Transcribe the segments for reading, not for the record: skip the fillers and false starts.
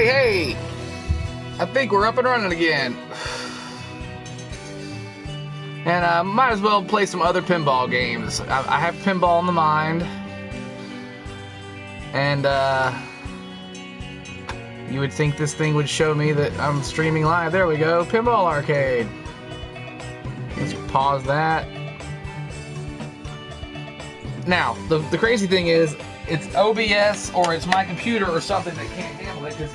Hey! I think we're up and running again. And I might as well play some other pinball games. I have pinball in the mind. And you would think this thing would show me that I'm streaming live. There we go, Pinball Arcade. Let's pause that. Now, the crazy thing is, it's OBS or it's my computer or something that can't handle it, because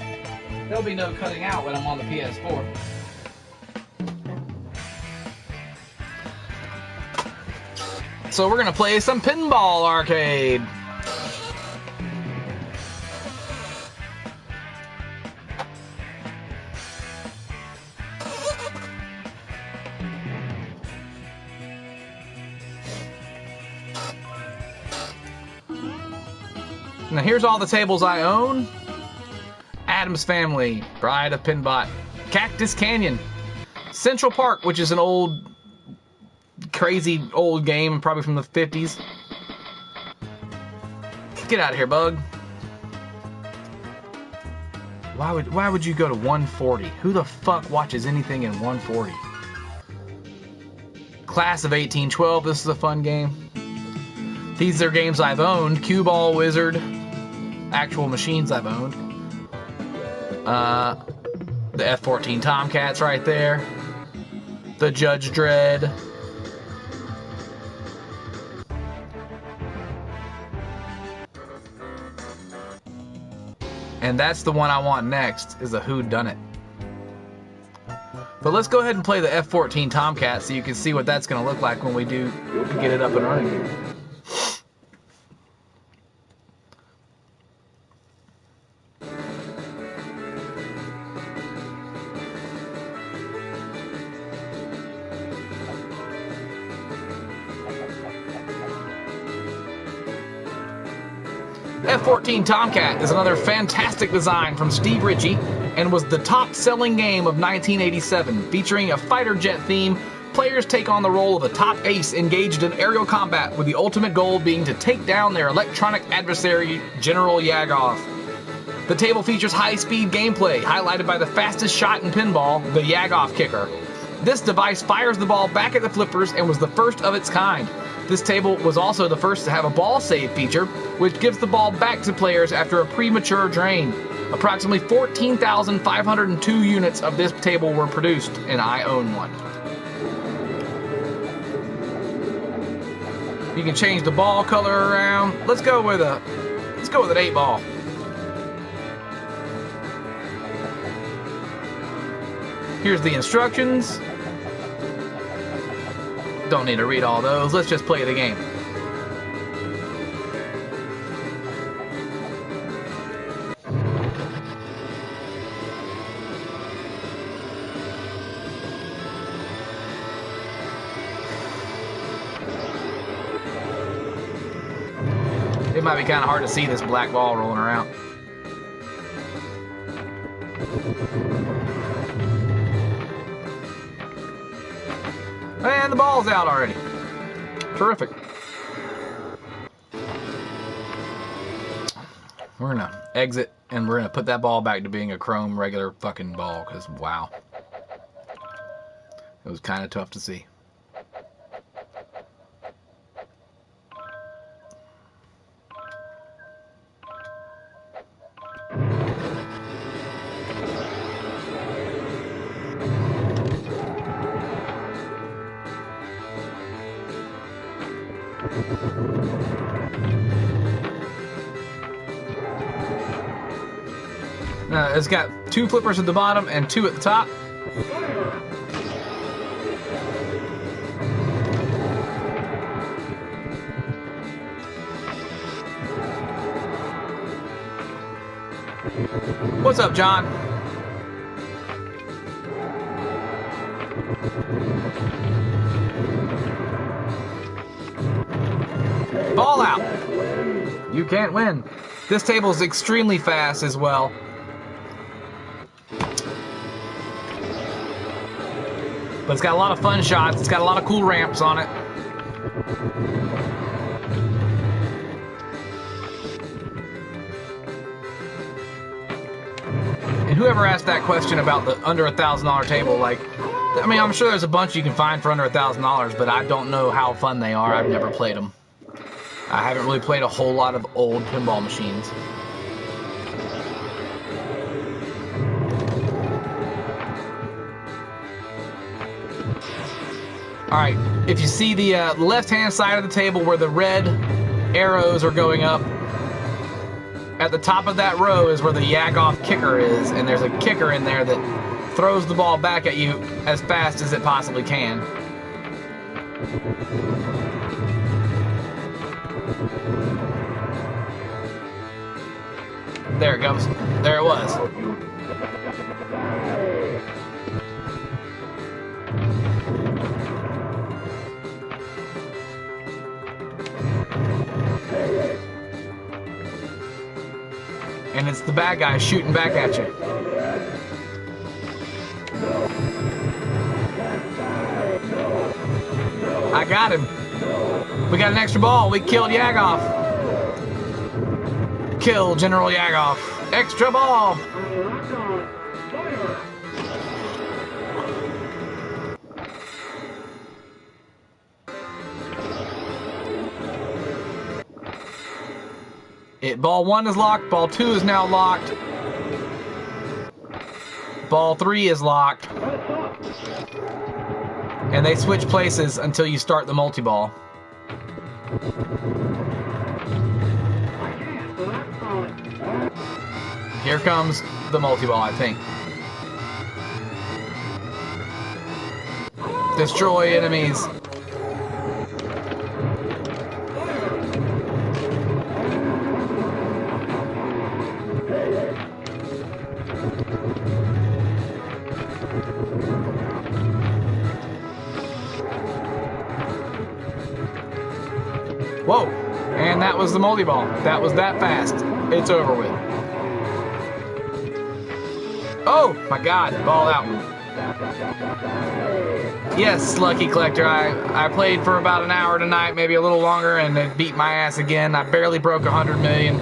there'll be no cutting out when I'm on the PS4. So we're gonna play some Pinball Arcade. Now here's all the tables I own. Addams Family, Bride of Pinbot, Cactus Canyon, Central Park, which is an old, crazy old game, probably from the 50s. Get out of here, bug. Why would you go to 140? Who the fuck watches anything in 140? Class of 1812, this is a fun game. These are games I've owned. Cue Ball Wizard, actual machines I've owned. The F14 Tomcats right there. The Judge Dredd. And that's the one I want next, is a whodunit. But let's go ahead and play the F14 Tomcat so you can see what that's going to look like when we do get it up and running. F14 Tomcat is another fantastic design from Steve Ritchie and was the top-selling game of 1987. Featuring a fighter jet theme, players take on the role of a top ace engaged in aerial combat, with the ultimate goal being to take down their electronic adversary, General Yagov. The table features high-speed gameplay, highlighted by the fastest shot in pinball, the Yagov kicker. This device fires the ball back at the flippers and was the first of its kind. This table was also the first to have a ball save feature, which gives the ball back to players after a premature drain. Approximately 14,502 units of this table were produced, and I own one. You can change the ball color around. Let's go with an 8-ball. Here's the instructions. Don't need to read all those. Let's just play the game. It might be kind of hard to see this black ball rolling around. And the ball's out already. Terrific. We're gonna exit and we're gonna put that ball back to being a chrome regular fucking ball, because wow. It was kind of tough to see. It's got 2 flippers at the bottom and 2 at the top. What's up, John? Ball out. You can't win. This table is extremely fast as well. But it's got a lot of fun shots. It's got a lot of cool ramps on it. And whoever asked that question about the under $1,000 table, like, I mean, I'm sure there's a bunch you can find for under $1,000, but I don't know how fun they are. I've never played them. I haven't really played a whole lot of old pinball machines. Alright, if you see the left-hand side of the table where the red arrows are going up, at the top of that row is where the Yagoff kicker is, and there's a kicker in there that throws the ball back at you as fast as it possibly can. There it goes. There it was. And it's the bad guy shooting back at you. I got him. We got an extra ball. We killed Yagoff. Kill General Yagoff. Extra ball. Ball 1 is locked. Ball 2 is now locked. Ball 3 is locked. And they switch places until you start the multi-ball. Here comes the multi-ball, I think. Destroy enemies. Whoa, and that was the multi-ball. That was that fast. It's over with. Oh my God, ball out. Yes, Lucky Collector, I played for about an hour tonight, maybe a little longer, and it beat my ass again. I barely broke 100 million.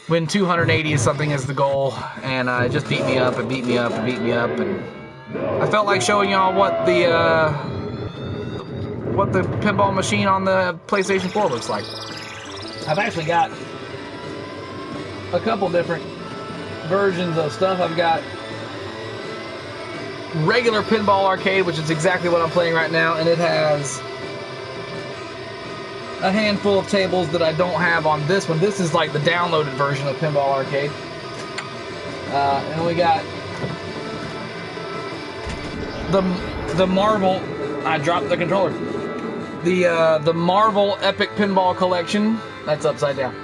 When 280 is something is the goal, and it just beat me up and beat me up and beat me up, and I felt like showing y'all what the pinball machine on the PlayStation 4 looks like. I've actually got a couple different versions of stuff. I've got regular Pinball Arcade, which is exactly what I'm playing right now, and it has a handful of tables that I don't have on this one. This is like the downloaded version of Pinball Arcade. And we got the Marvel. I dropped the controller. The Marvel Epic Pinball Collection. That's upside down.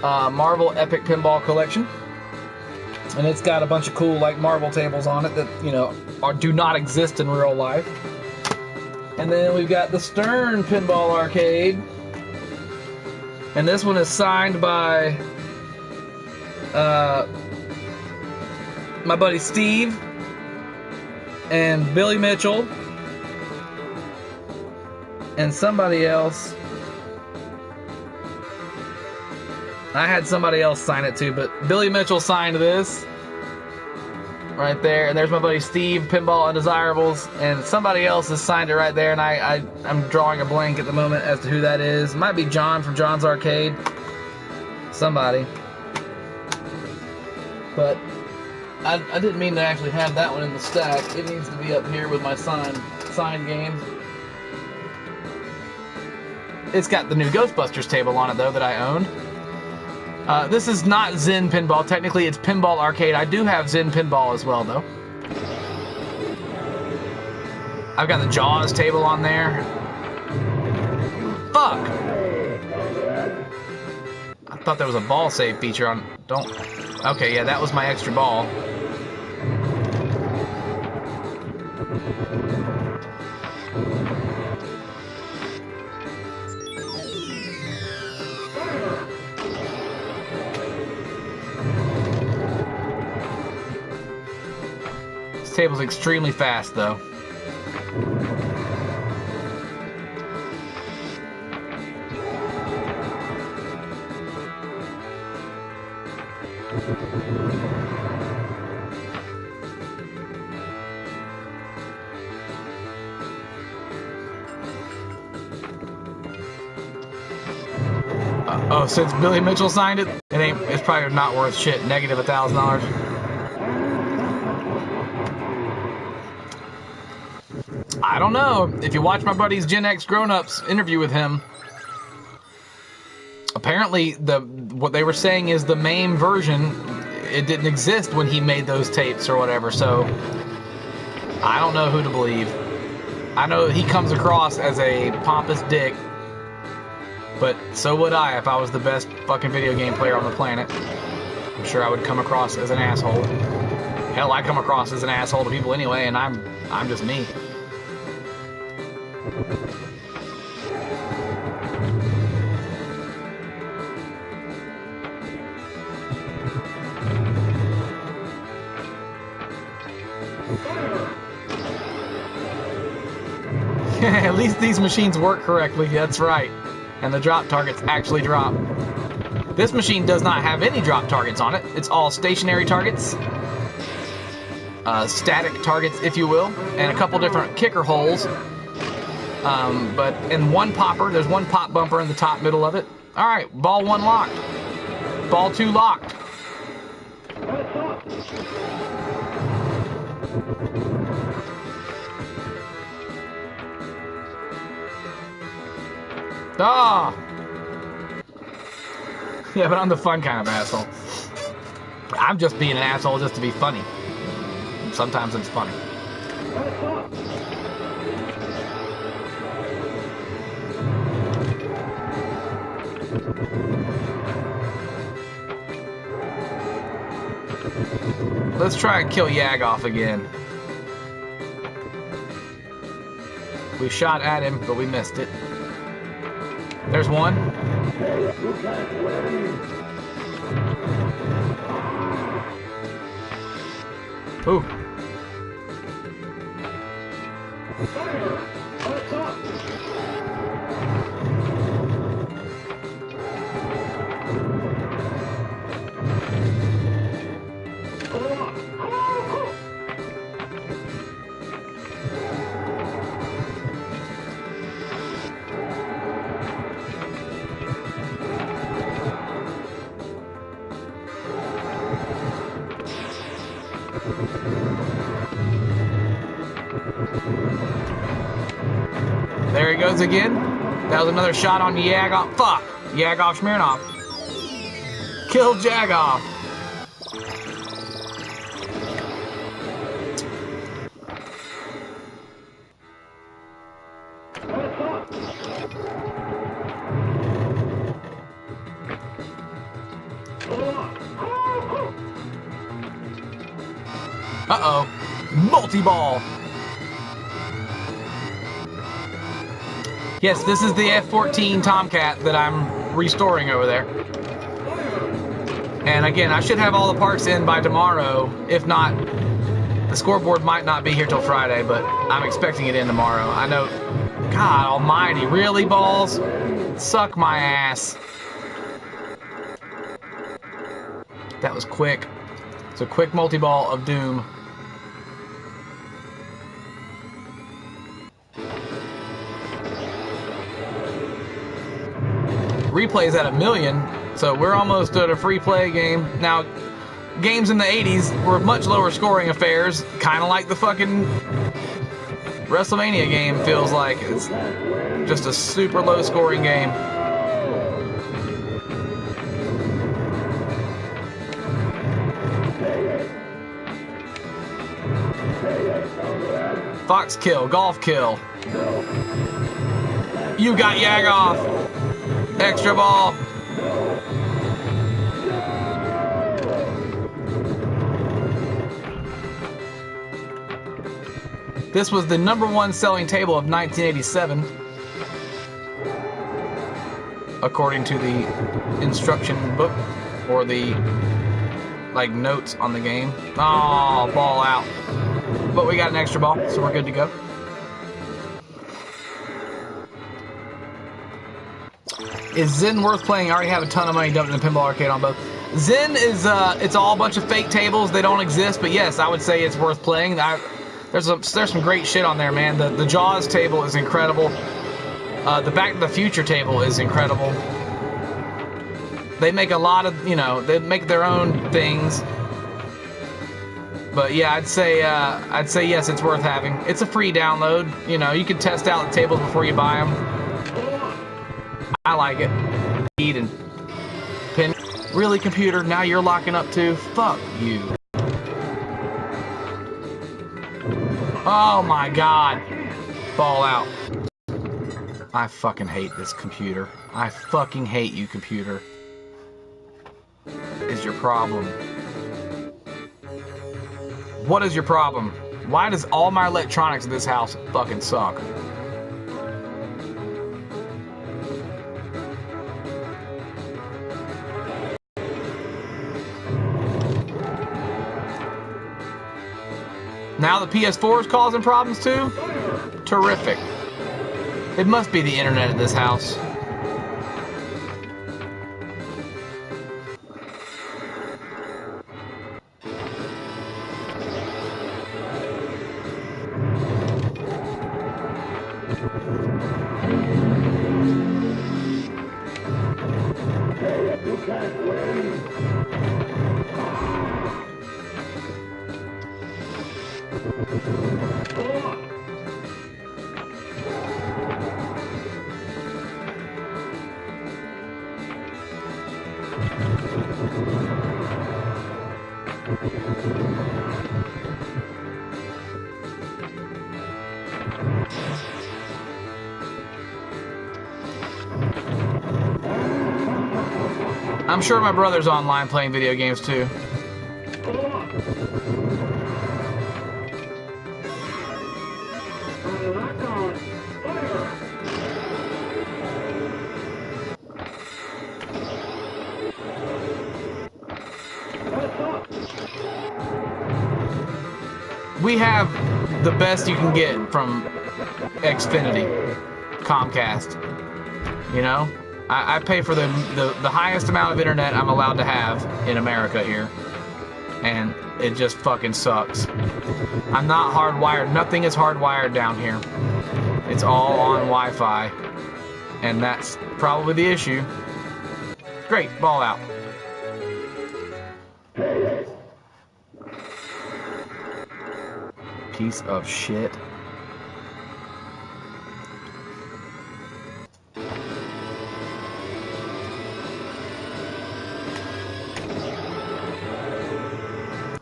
Marvel Epic Pinball Collection. And it's got a bunch of cool like marble tables on it that, you know, do not exist in real life. And then we've got the Stern Pinball Arcade. And this one is signed by my buddy Steve and Billy Mitchell and somebody else. I had somebody else sign it too, but Billy Mitchell signed this right there, and there's my buddy Steve, Pinball Undesirables, and somebody else has signed it right there, and I'm drawing a blank at the moment as to who that is. It might be John from John's Arcade. Somebody. But I didn't mean to actually have that one in the stack. It needs to be up here with my signed games. It's got the new Ghostbusters table on it, though, that I owned. This is not Zen Pinball. Technically, it's Pinball Arcade. I do have Zen Pinball as well, though. I've got the Jaws table on there. Fuck! I thought there was a ball save feature on... Don't... Okay, yeah, that was my extra ball. This table's extremely fast, though. Oh, since Billy Mitchell signed it, it's probably not worth shit. Negative $1,000. I don't know. If you watch my buddy's Gen X Grown Ups interview with him, apparently what they were saying is the MAME version, it didn't exist when he made those tapes or whatever, so I don't know who to believe. I know he comes across as a pompous dick, but so would I if I was the best fucking video game player on the planet. I'm sure I would come across as an asshole. Hell, I come across as an asshole to people anyway, and I'm just me. At least these machines work correctly, that's right. And the drop targets actually drop. This machine does not have any drop targets on it. It's all stationary targets. Static targets, if you will. And a couple different kicker holes. But in one popper, there's one pop bumper in the top middle of it. Alright, ball 1 locked. Ball 2 locked. Ah! Yeah, but I'm the fun kind of asshole. I'm just being an asshole just to be funny. Sometimes it's funny. Let's try and kill Yagoff again. We shot at him, but we missed it. There's one. Ooh. There he goes again. That was another shot on Yagoff. Fuck! Yagoff Smirnoff. Killed Jagoff. Uh-oh. Multi-ball. Yes, this is the F14 Tomcat that I'm restoring over there. And again, I should have all the parts in by tomorrow. If not, the scoreboard might not be here till Friday, but I'm expecting it in tomorrow. I know, God almighty, really, balls? Suck my ass. That was quick. It's a quick multi-ball of doom. Replays at 1,000,000, so we're almost at a free play game. Now, games in the 80s were much lower scoring affairs, kind of like the fucking WrestleMania game feels like. It's just a super low scoring game. Fox kill, golf kill. You got Yagoff. Extra ball. This was the #1 selling table of 1987, according to the instruction book or the notes on the game. Oh, ball out. But we got an extra ball, so we're good to go. Is Zen worth playing? I already have a ton of money dumped in the Pinball Arcade on both. Zen is it's all a bunch of fake tables. They don't exist, but yes, I would say it's worth playing. There's some great shit on there, man. The Jaws table is incredible. The Back to the Future table is incredible. They make a lot of, they make their own things. But yeah, I'd say yes, it's worth having. It's a free download. You can test out the tables before you buy them. I like it. And pin. Really, computer? Now you're locking up too? Fuck you. Oh my god. Ball out. I fucking hate this computer. I fucking hate you, computer. What is your problem? What is your problem? Why does all my electronics in this house fucking suck? Now the PS4 is causing problems too? Terrific. It must be the internet at this house. I'm sure my brother's online playing video games too. We have the best you can get from Xfinity, Comcast. I pay for the highest amount of internet I'm allowed to have in America here, and it just fucking sucks. I'm not hardwired. Nothing is hardwired down here. It's all on Wi-Fi, and that's probably the issue. Great, ball out. Piece of shit.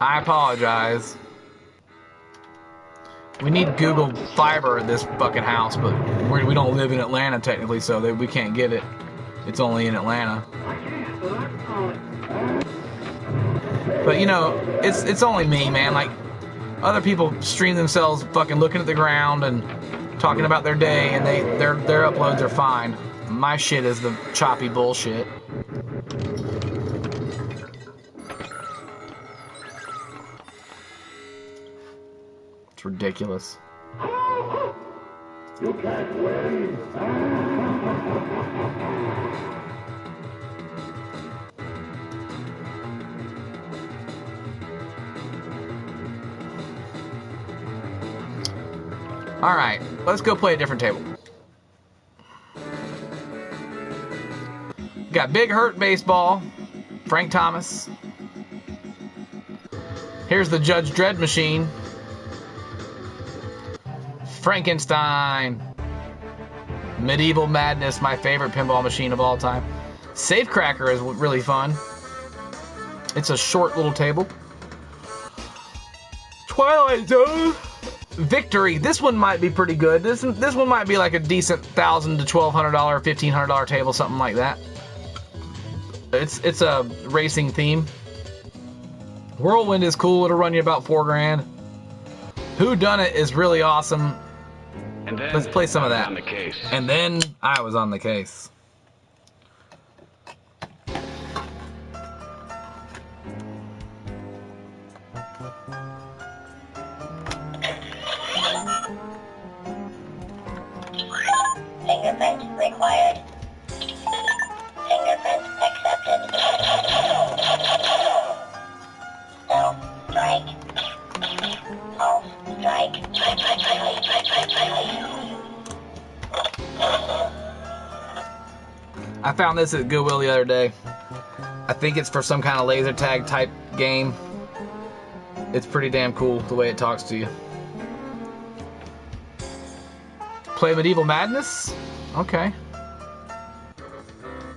I apologize. We need Google Fiber in this fucking house, but we don't live in Atlanta technically, so we can't get it. It's only in Atlanta. But it's only me, man. Like, other people stream themselves fucking looking at the ground and talking about their day, and their uploads are fine. My shit is the choppy bullshit. It's ridiculous. You can't win. All right, let's go play a different table. Got Big Hurt Baseball, Frank Thomas. Here's the Judge Dredd machine. Frankenstein. Medieval Madness, my favorite pinball machine of all time. Safecracker is really fun. It's a short little table. Twilight Zone. Victory. This one might be pretty good. This one might be like a decent $1,000 to $1,200, $1,500 table, something like that. It's a racing theme. Whirlwind is cool. It'll run you about $4,000. Who Done It is really awesome. And then let's play some of that. On the case. And then I was on the case. Fingerprint required. Fingerprint accepted. I found this at Goodwill the other day. I think it's for some kind of laser tag type game. It's pretty damn cool the way it talks to you. Play Medieval Madness? Okay.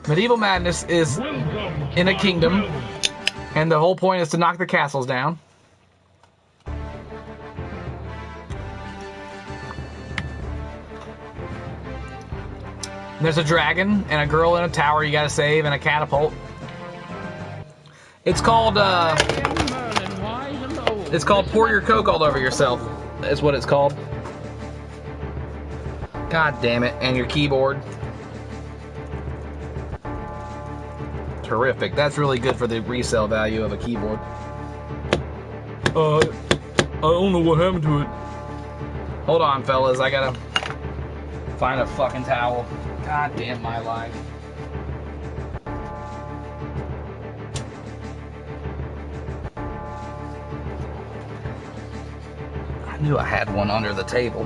Medieval Madness is in a kingdom, and the whole point is to knock the castles down. And there's a dragon and a girl in a tower you gotta save and a catapult. It's called Pour Your Coke All Over Yourself. Is what it's called. God damn it. And your keyboard. Terrific. That's really good for the resale value of a keyboard. I don't know what happened to it. Hold on, fellas. I gotta find a fucking towel. God damn my life. I knew I had one under the table.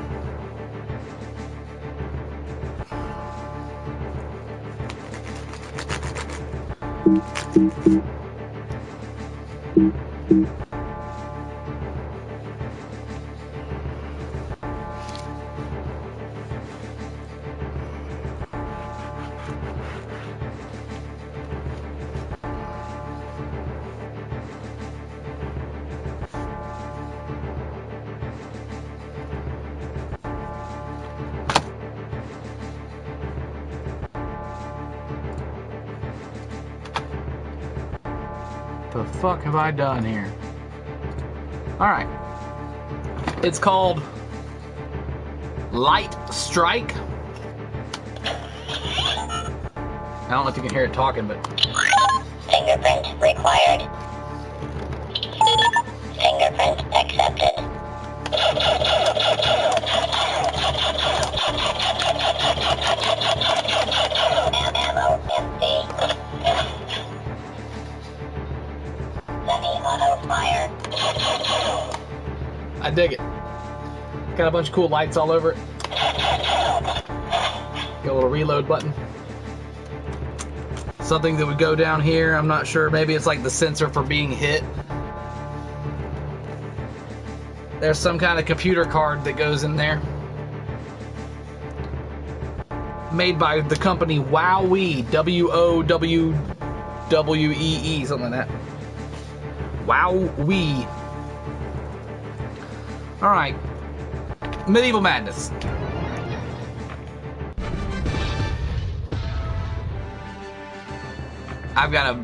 The fuck have I done here? Alright. It's called Light Strike. I don't know if you can hear it talking, but... Fingerprint required. Fingerprint accepted. Ammo empty. Semi-auto fire. I dig it. Got a bunch of cool lights all over it. Got a little reload button. Something that would go down here, I'm not sure. Maybe it's like the sensor for being hit. There's some kind of computer card that goes in there. Made by the company WowWee. W-O-W-W-E-E, something like that. WowWee. Alright. Medieval Madness. I've got a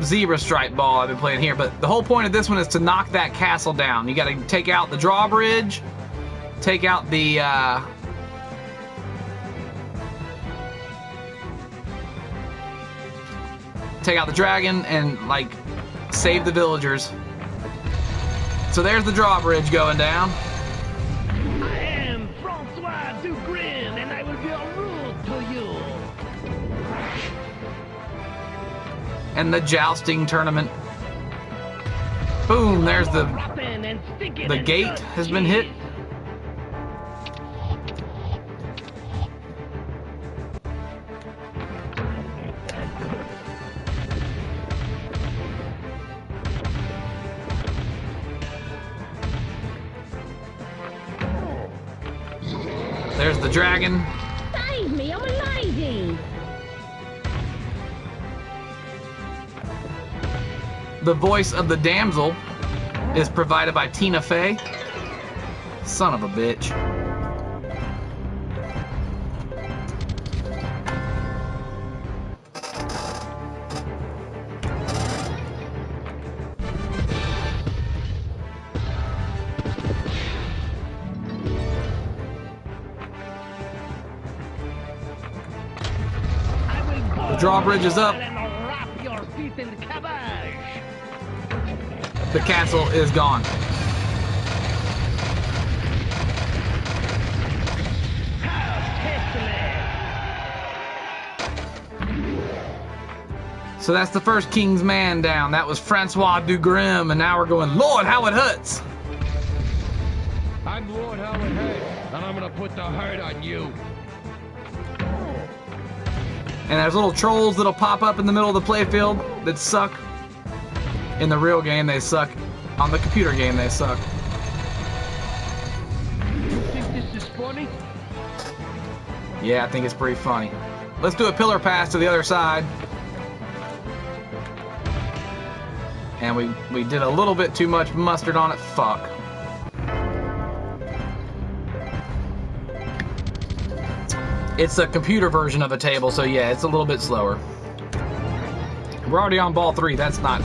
zebra stripe ball I've been playing here, but the whole point of this one is to knock that castle down. You gotta take out the drawbridge, take out the dragon, and like save the villagers. So there's the drawbridge going down. I am Francois Dugrin, and I will be rude to you. And the jousting tournament. Boom, there's the gate has been hit. There's the dragon. Save me, I'm a lady. The voice of the damsel is provided by Tina Fey. Son of a bitch. The drawbridge is up. The castle is gone. So that's the first King's Man down. That was Francois Dugrim, and now we're going Lord How It Hurts. I'm Lord How It Hurts, and I'm gonna put the hurt on you. And there's little trolls that'll pop up in the middle of the playfield that suck. In the real game, they suck. On the computer game, they suck. You think this is funny? Yeah, I think it's pretty funny. Let's do a pillar pass to the other side. And we did a little bit too much mustard on it. Fuck. It's a computer version of a table, so yeah, it's a little bit slower. We're already on ball 3. That's not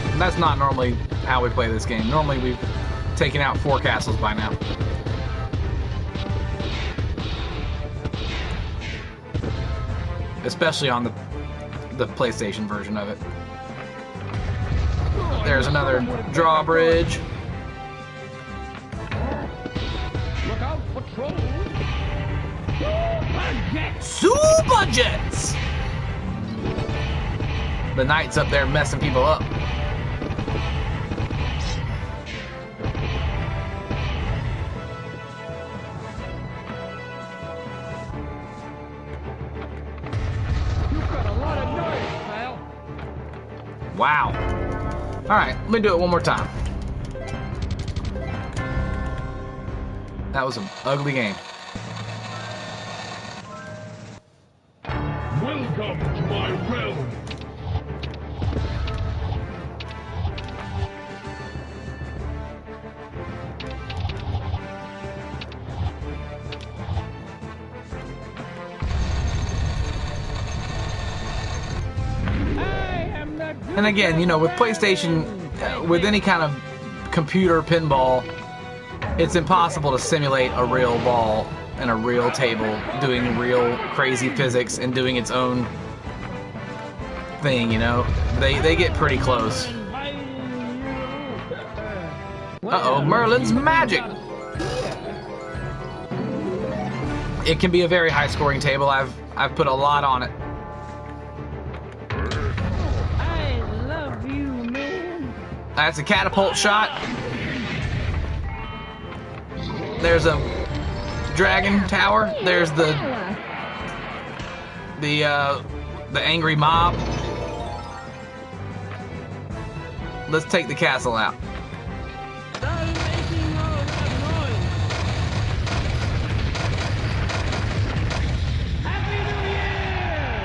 normally how we play this game. Normally we've taken out 4 castles by now. Especially on the PlayStation version of it. There's another drawbridge. Look out for trolls. Super Jets! The knight's up there messing people up. You've got a lot of nerve, pal. Wow. Alright, let me do it one more time. That was an ugly game. Welcome to my realm. And again, you know, with PlayStation, with any kind of computer pinball, it's impossible to simulate a real ball and a real table doing real crazy physics and doing its own thing, you know? They get pretty close. Uh-oh, Merlin's Magic! It can be a very high-scoring table. I've put a lot on it. I love you, man. That's a catapult shot. There's a dragon tower. There's the angry mob. Let's take the castle out.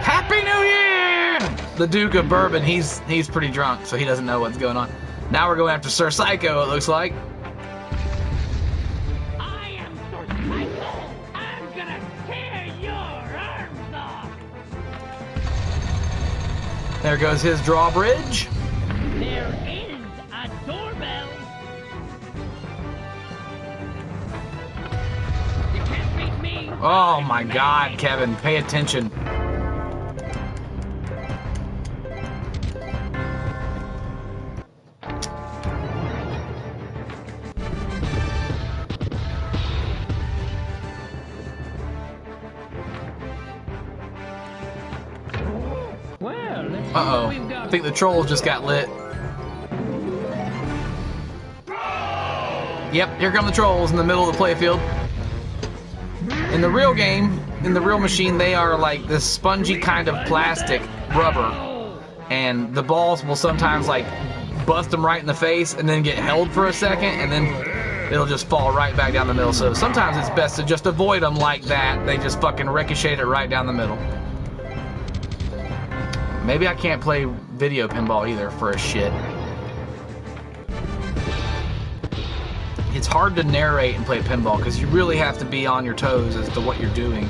Happy New Year! The Duke of Bourbon, he's pretty drunk, so he doesn't know what's going on. Now we're going after Sir Psycho, it looks like. I am Sir Psycho. I'm gonna tear your arms off. There goes his drawbridge. There is a doorbell. You can't beat me. Oh my God, Kevin, pay attention. Well, let's see Uh-oh, what we've got. I think the trolls just got lit. Yep, here come the trolls in the middle of the playfield. In the real game, in the real machine, they are like this spongy kind of plastic rubber. And the balls will sometimes like bust them right in the face and then get held for a second and then it'll just fall right back down the middle. So sometimes it's best to just avoid them like that. They just fucking ricochet it right down the middle. Maybe I can't play video pinball either for a shit. It's hard to narrate and play pinball because you really have to be on your toes as to what you're doing.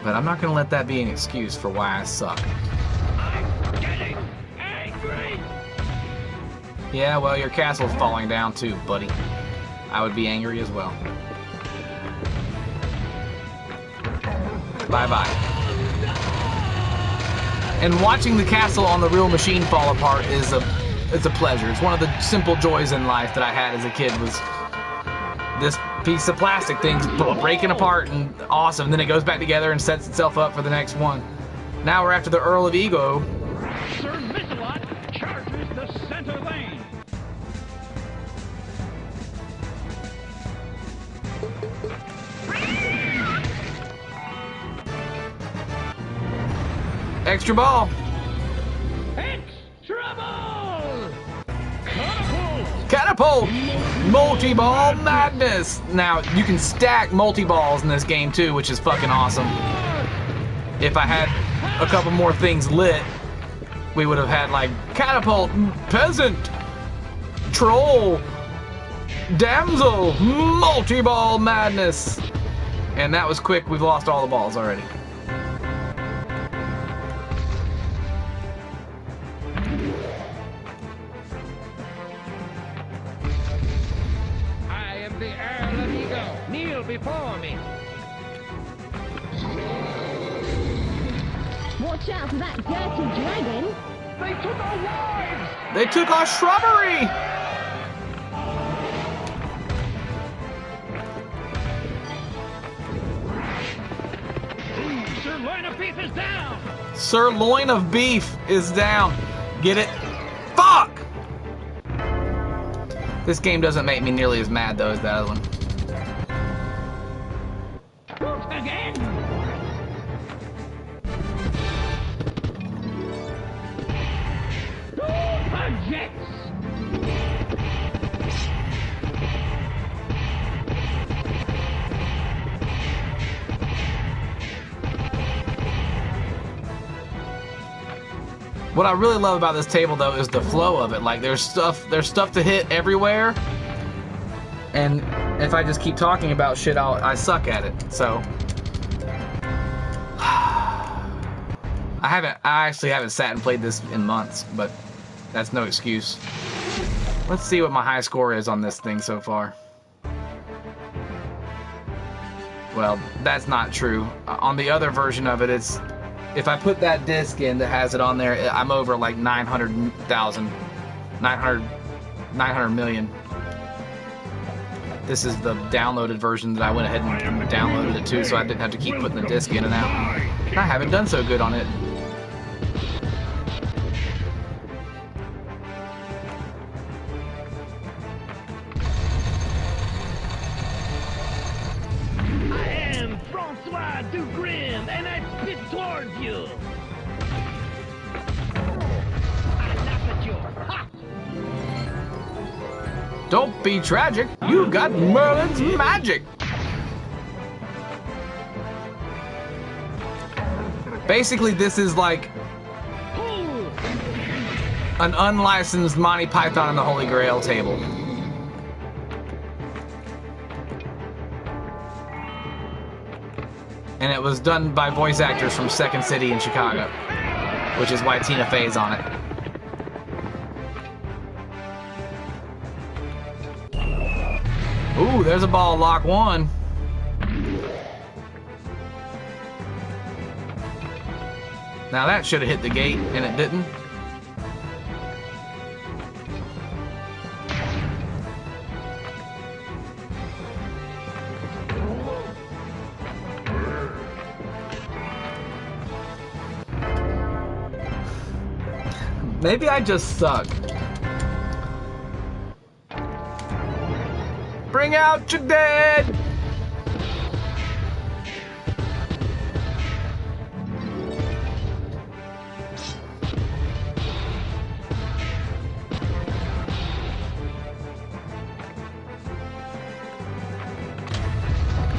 But I'm not going to let that be an excuse for why I suck. I'm getting angry. Yeah, well, your castle's falling down too, buddy. I would be angry as well. Bye-bye. And watching the castle on the real machine fall apart is it's a pleasure. It's one of the simple joys in life that I had as a kid was this piece of plastic thing's breaking apart and awesome. And then it goes back together and sets itself up for the next one. Now we're after the Earl of Ego. Sir Mix-a-Lot charges the center lane. Extra ball. Extra ball! Catapult! Catapult! Multi-ball madness! Now, you can stack multi-balls in this game too, which is fucking awesome. If I had a couple more things lit, we would have had like catapult, peasant, troll, damsel, multi-ball madness. And that was quick. We've lost all the balls already. I am the Earl of Ego. Kneel before me. Watch out for that dirty dragon. They took our wives! They took our shrubbery! Sirloin of beef is down! Sirloin of beef is down. Get it? Fuck! This game doesn't make me nearly as mad though as that other one. Shoot again! Super Jets! What I really love about this table though is the flow of it. Like there's stuff to hit everywhere. And if I just keep talking about shit, I suck at it. So I actually haven't sat and played this in months, but that's no excuse. Let's see what my high score is on this thing so far. Well, that's not true. On the other version of it, it's if I put that disc in that has it on there, I'm over like 900,000, 900 million. This is the downloaded version that I went ahead and downloaded it to, so I didn't have to keep putting the disc in and out. I haven't done so good on it. And I spit towards you. I laugh at you. Ha! Don't be tragic. You got Merlin's magic. Basically, this is like an unlicensed Monty Python and the Holy Grail table. And it was done by voice actors from Second City in Chicago, which is why Tina Fey's on it. Ooh, there's a ball, lock one. Now that should have hit the gate, and it didn't. Maybe I just suck. Bring out your dead!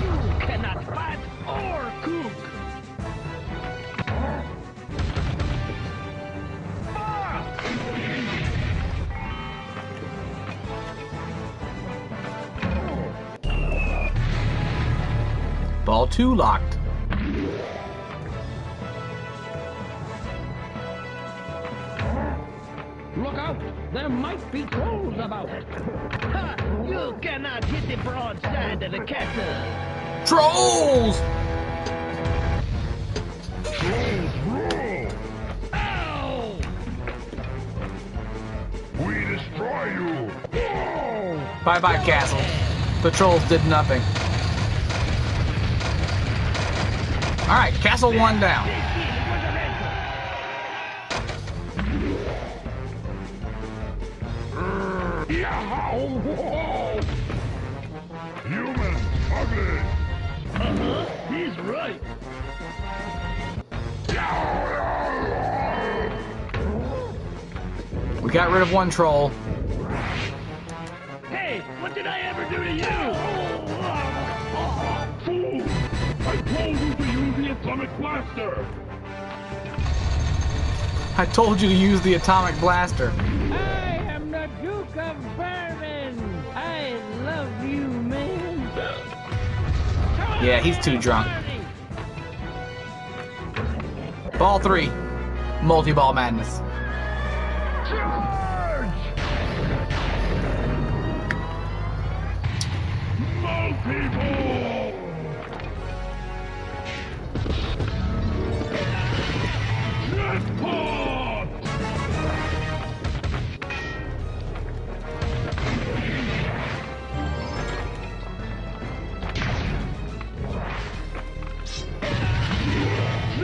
You cannot fight or cook. Ball 2 locked. Look out! There might be trolls about. Ha! You cannot hit the broadside of the castle. Trolls! Ow! We destroy you! Whoa! Bye-bye, castle. The trolls did nothing. Alright, castle 1 down. Yow! Whoa! Humans, ugly! Uh-huh, he's right. We got rid of one troll. Hey, what did I ever do to you? Fool! I told you to use the atomic blaster! I told you to use the atomic blaster. I am the Duke of Bourbon. I love you, man. Yeah, he's too drunk. Ball 3. Multi-ball madness. Charge! Multi-ball! Jackpot!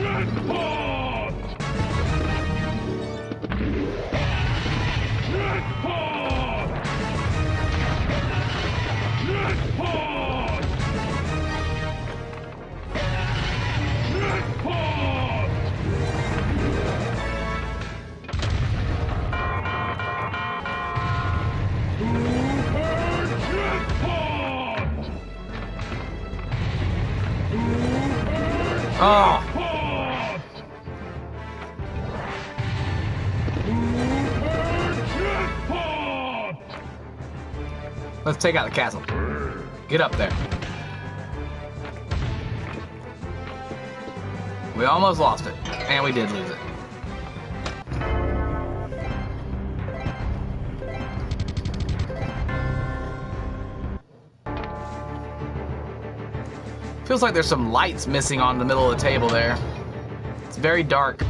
Jackpot! Jackpot! Jackpot! Jackpot! Super jackpot! Oh, Jackpot! Jackpot! let's take out the castle. Get up there. We almost lost it, and we did lose it. Feels like there's some lights missing on the middle of the table there. It's very dark.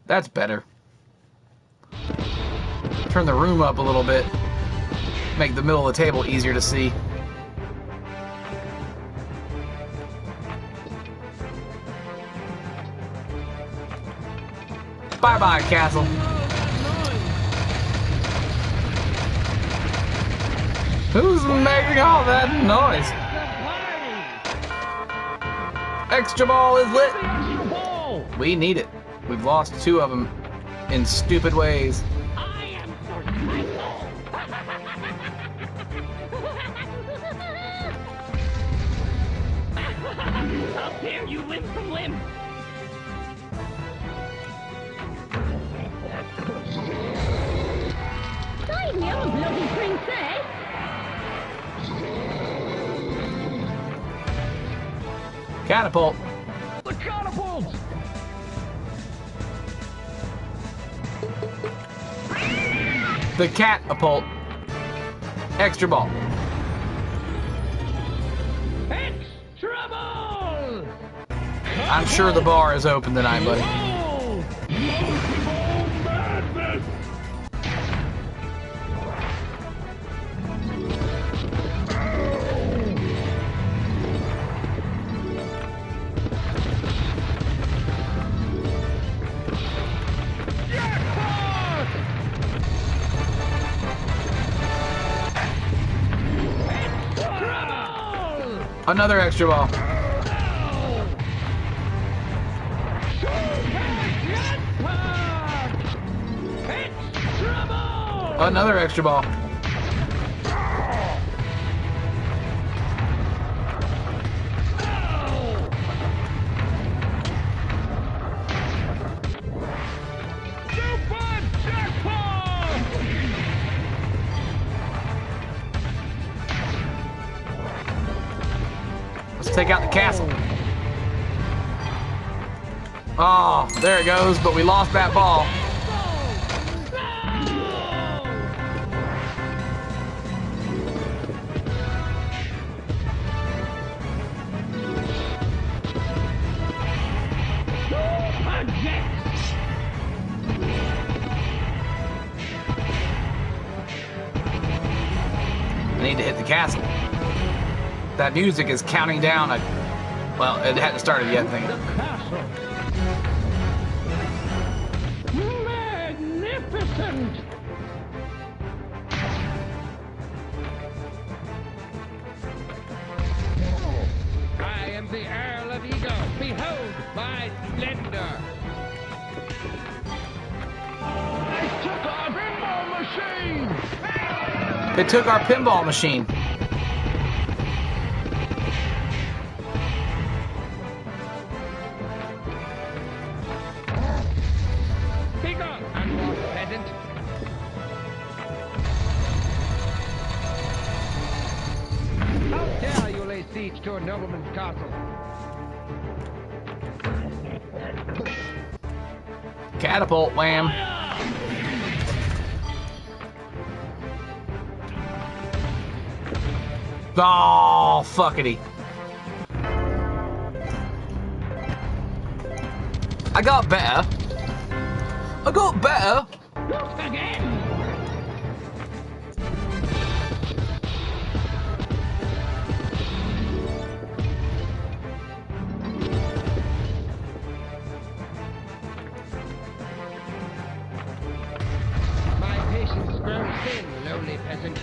That's better. Turn the room up a little bit. Make the middle of the table easier to see. Bye-bye, castle. Who's making all that noise? Extra ball is lit. We need it. We've lost 2 of them in stupid ways. I am survival. How dare you limb from limb? Save me, I'm a bloody princess. Catapult. The catapult! The catapult. Extra ball. Extra ball! I'm sure the bar is open tonight, buddy. Oh! Multi-ball madness! Jackpot! Extra ball! Another extra ball. Another extra ball. Let's take out the castle. Oh, there it goes, but we lost that ball. castle. That music is counting down a... Well, it hadn't started yet, I think. The castle. Magnificent! I am the Earl of Ego. Behold my splendor. They took our pinball machine! They took our pinball machine. Be gone, unwashed peasant. How dare you lay siege to a nobleman's castle? Catapult, wham. Oh, fuckity. I got better. I got better. Not again! My patience grows thin, lowly peasant.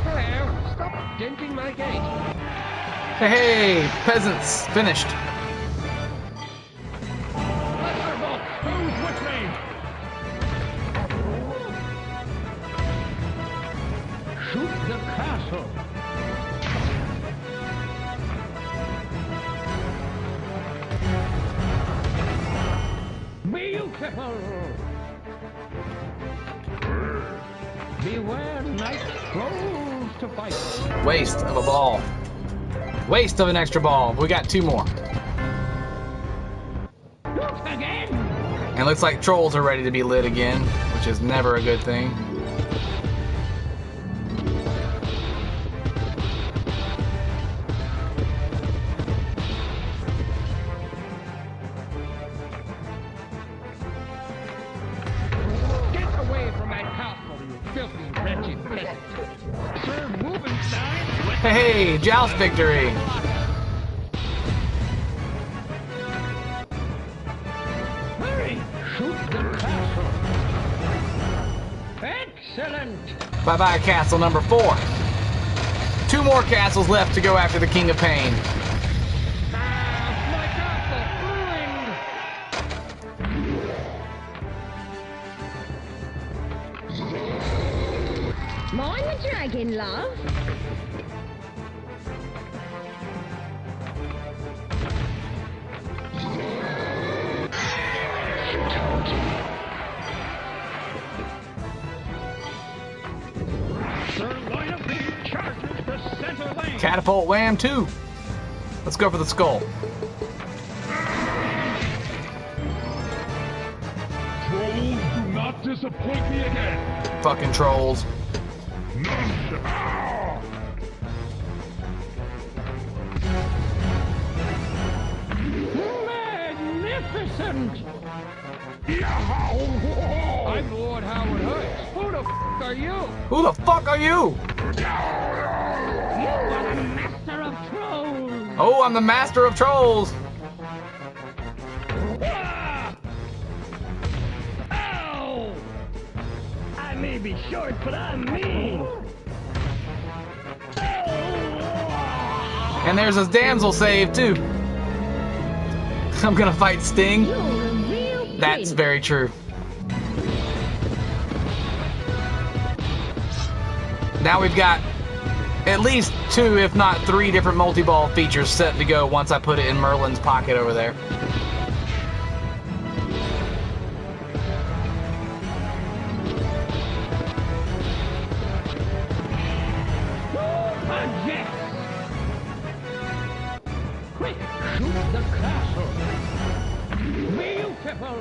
Hello, stop denting my gate. Hey, peasants, finished. Thunderbolt, who's with me? Shoot the castle. Beautiful. Beware night trolls to fight. Waste of a ball. Waste of an extra ball. We got 2 more. Not again. And looks like trolls are ready to be lit again, which is never a good thing. Get away from my castle, you filthy, wretched peasant. Sir Wolfenstein. Hey, joust victory. Hurry! Shoot the castle! Excellent! Bye-bye, castle number 4. 2 more castles left to go after the King of Pain. Ah, my castle ruined! Mind the dragon, love. Sir, line up the charges for center lane! Catapult wham 2. Let's go for the skull. Trolls, do not disappoint me again. Fucking trolls. None. Ah! Magnificent! Yow! I'm Lord Howard Hoods. Who the f*** are you? Who the fuck are you? You are the master of trolls! Oh, I'm the master of trolls. Ah! Ow! I may be short, but I'm mean! And there's his damsel save too. I'm gonna fight Sting. You're a real That's prince. very true. Now we've got at least 2, if not 3 different multi-ball features set to go once I put it in Merlin's pocket over there. Magic! Quick, shoot the castle! Beautiful!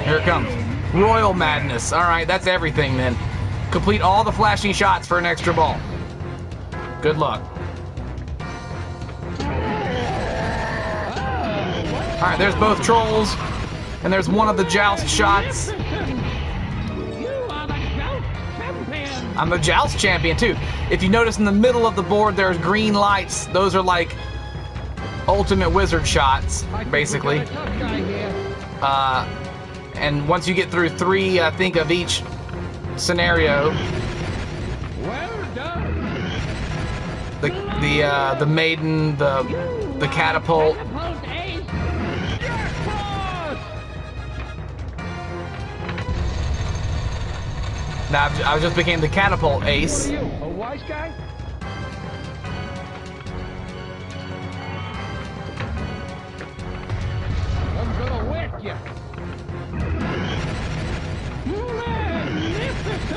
Here it comes. Royal Madness. Alright, that's everything then. Complete all the flashing shots for an extra ball. Good luck. Alright, there's both trolls. And there's one of the joust shots. I'm the joust champion too. If you notice in the middle of the board, there's green lights. Those are like ultimate wizard shots, basically. And once you get through 3, I think, of each scenario, the maiden, the catapult. Now I just became the catapult ace. A wise guy? I'm gonna whip you.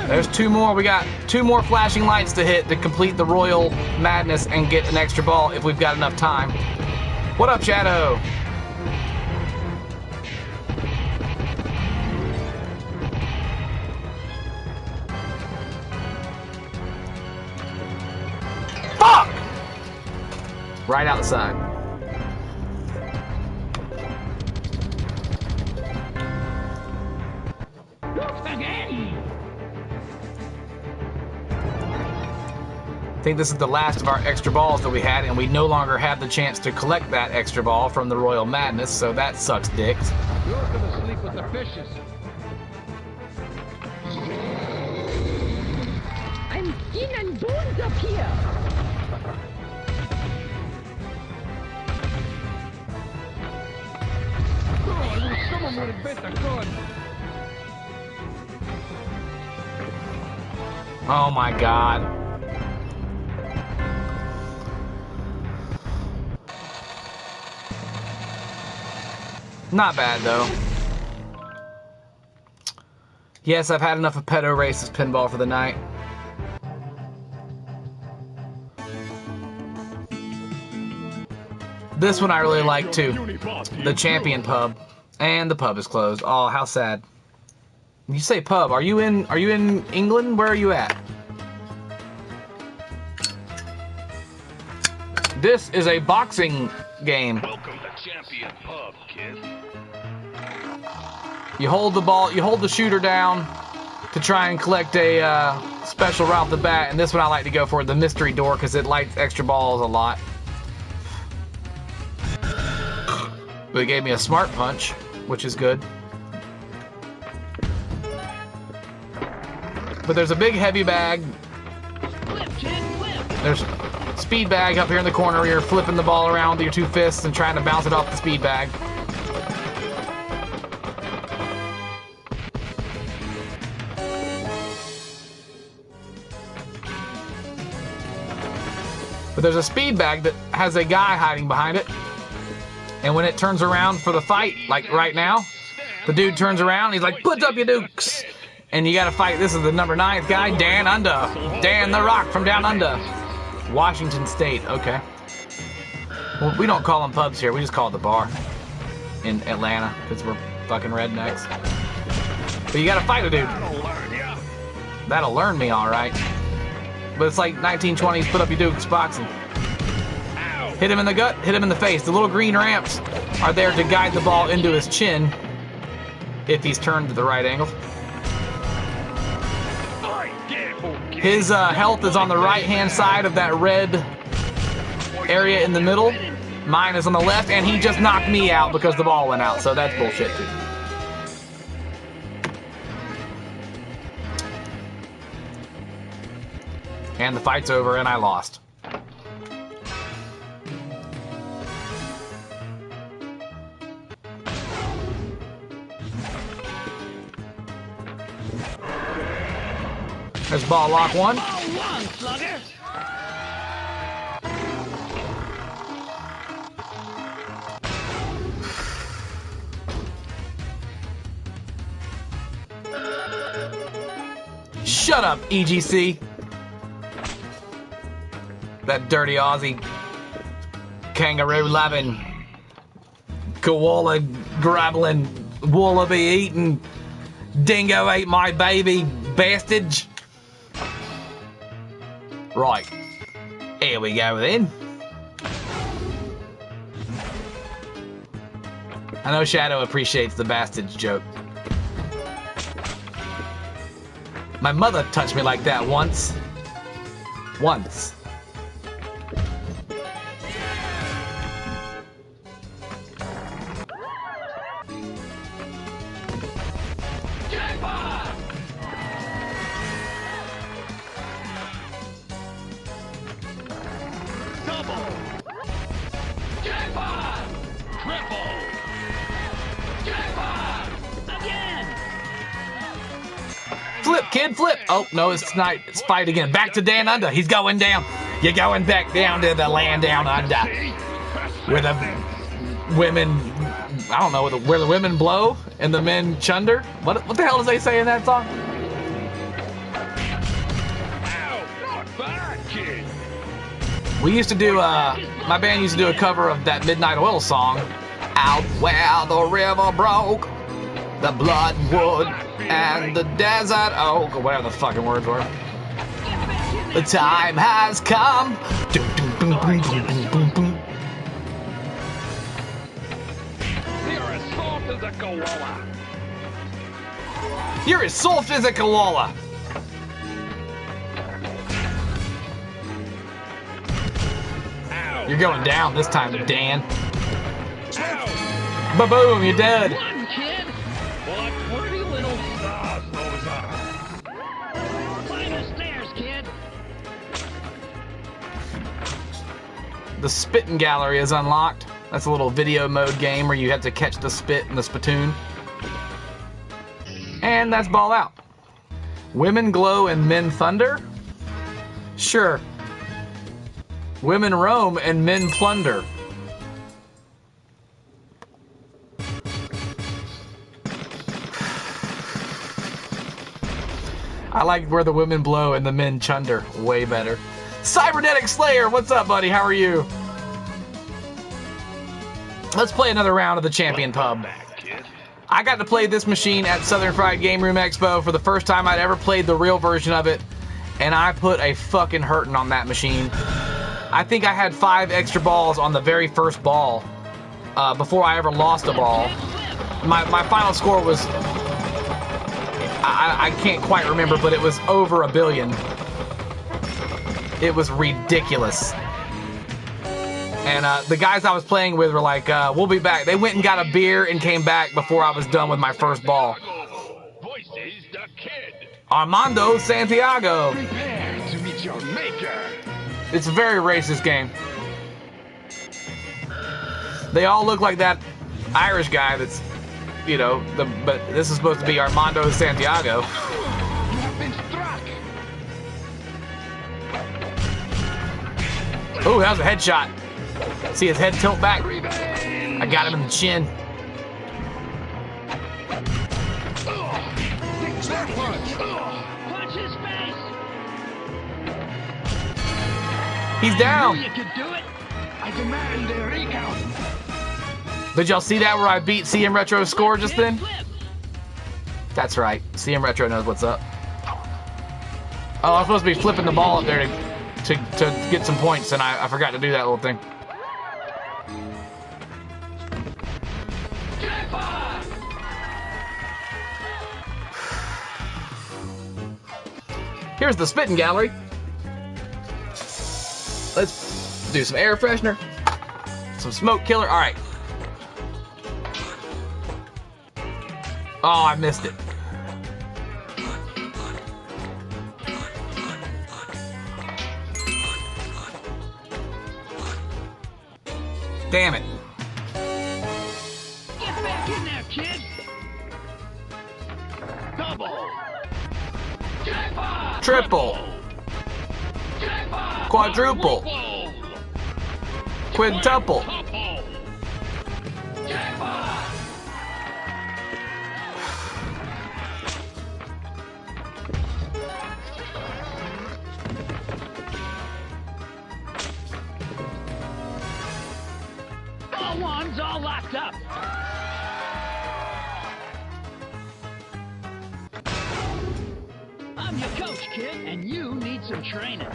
There's 2 more. We got 2 more flashing lights to hit to complete the Royal Madness and get an extra ball if we've got enough time. What up, Shadow? Fuck! Right outside. I think this is the last of our extra balls that we had, and we no longer have the chance to collect that extra ball from the Royal Madness, so that sucks dicks. You're gonna sleep with the fishes. I'm skin and bones up here. Oh, I wish someone would have bent the gun. Oh my god. Not bad, though. Yes, I've had enough of Pedo Races pinball for the night. This one I really like, too. The Champion Pub. And the pub is closed. Oh, how sad. You say pub. Are you in England? Where are you at? This is a boxing game. Welcome to Champion Pub, kid. You hold the ball, you hold the shooter down to try and collect a special right off the bat, and this one I like to go for the mystery door because it lights extra balls a lot. But it gave me a smart punch, which is good. But there's a big heavy bag. There's a speed bag up here in the corner where you're flipping the ball around with your 2 fists and trying to bounce it off the speed bag. But there's a speed bag that has a guy hiding behind it. And when it turns around for the fight, like right now, the dude turns around, he's like, put up your dukes. And you gotta fight, this is the number 9th guy, Dan Under. Dan the Rock from down under. Washington State, okay. Well, we don't call them pubs here, we just call it the bar. In Atlanta, because we're fucking rednecks. But you gotta fight a dude. That'll learn me, alright. But it's like 1920s, put up your dukes boxing. Hit him in the gut, hit him in the face. The little green ramps are there to guide the ball into his chin if he's turned to the right angle. His health is on the right-hand side of that red area in the middle. Mine is on the left, and he just knocked me out because the ball went out, so that's bullshit too. And the fight's over, and I lost. There's ball lock 1. Shut up, EGC. That dirty Aussie. Kangaroo loving, koala grabbling, wallaby eating, dingo ate my baby, bastard. Right, here we go then. I know Shadow appreciates the bastards joke. My mother touched me like that once. Once. Flip, kid, flip! Oh, no, it's not. It's fight again. Back to down under. He's going down. You're going back down to the land down under. Where the women, I don't know, where the women blow and the men chunder? What the hell does they say in that song? We used to do, my band used to do a cover of that Midnight Oil song. Out where the river broke, the bloodwood and the desert oak, or whatever the fucking words were. The time has come. You're as soft as a koala. You're as soft as a koala. You're going down this time, Dan. Ba-boom, you're dead. One, kid. What pretty little stars those are. Climb the stairs, kid. The spitting gallery is unlocked. That's a little video mode game where you have to catch the spit in the spittoon. And that's ball out. Women glow and men thunder? Sure. Women roam and men plunder. I like where the women blow and the men chunder. Way better. Cybernetic Slayer, what's up, buddy? How are you? Let's play another round of the Champion Pub. I got to play this machine at Southern Fried Game Room Expo for the first time I'd ever played the real version of it, and I put a fucking hurtin' on that machine. I think I had 5 extra balls on the very first ball before I ever lost a ball. My final score was, I can't quite remember, but it was over 1 billion. It was ridiculous. And the guys I was playing with were like, we'll be back. They went and got a beer and came back before I was done with my first ball. Voices the kid. Armando Santiago. Prepare to meet your maker. It's a very racist game. They all look like that Irish guy that's, you know, but this is supposed to be Armando Santiago. You have been struck. Ooh, that was a headshot. See his head tilt back? I got him in the chin. Punch his face. He's down. You could do it. I demand a recount. Did y'all see that where I beat CaptNRetro's score just then? That's right. CaptNRetro knows what's up. Oh, I'm supposed to be flipping the ball up there to get some points, and I forgot to do that little thing. Here's the spitting gallery. Let's do some air freshener, some smoke killer. All right. Oh, I missed it. Damn it. Get back in there, kid. Double. Triple. Quadruple. Quintuple. All one's all locked up. I'm your coach, kid, and you need some training.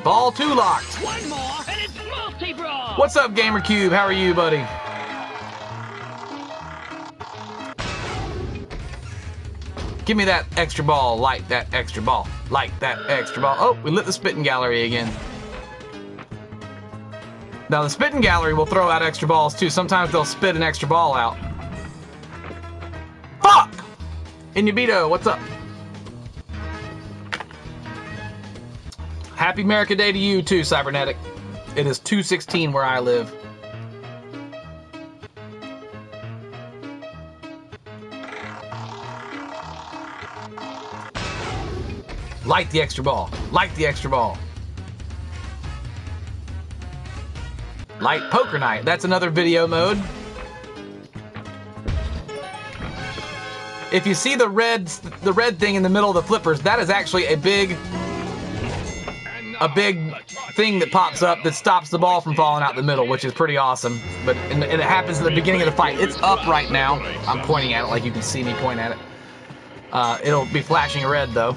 Ball 2 locked. One more, and it's multi-brawl. What's up, GamerCube? How are you, buddy? Give me that extra ball. Like that extra ball. Like that extra ball. Oh, we lit the spitting gallery again. Now, the spitting gallery will throw out extra balls, too. Sometimes they'll spit an extra ball out. Fuck! Inubito, what's up? Happy America Day to you, too, Cybernetic. It is 2:16 where I live. Light the extra ball. Light the extra ball. Light Poker Night. That's another video mode. If you see the red thing in the middle of the flippers, that is actually a big thing that pops up that stops the ball from falling out the middle, which is pretty awesome. But and it happens at the beginning of the fight. It's up right now. I'm pointing at it like you can see me point at it. It'll be flashing red though.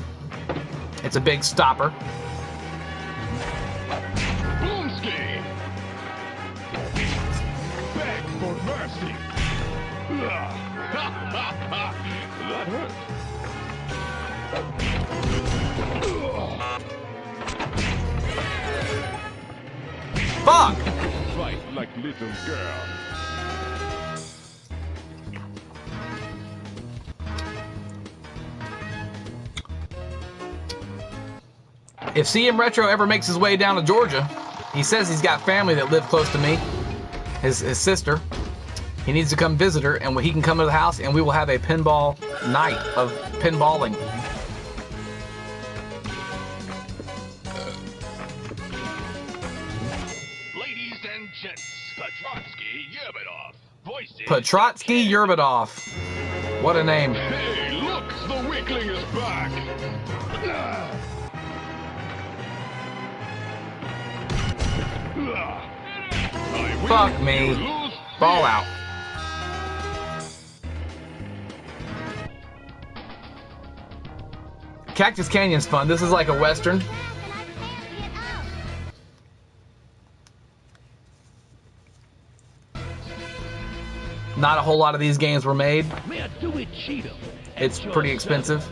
It's a big stopper. Boomski! Beg for mercy! That hurt. Fuck! Fight like little girl. If CMRetro ever makes his way down to Georgia, he says he's got family that live close to me, his sister. He needs to come visit her, and he can come to the house, and we will have a pinball night of pinballing. Ladies and gents, Petrotsky Yerbedov. Voices. Petrotsky Yerbedov. What a name. Hey, look, the weakling is back. Fuck me. Ball out. Cactus Canyon's fun. This is like a western. Not a whole lot of these games were made. It's pretty expensive.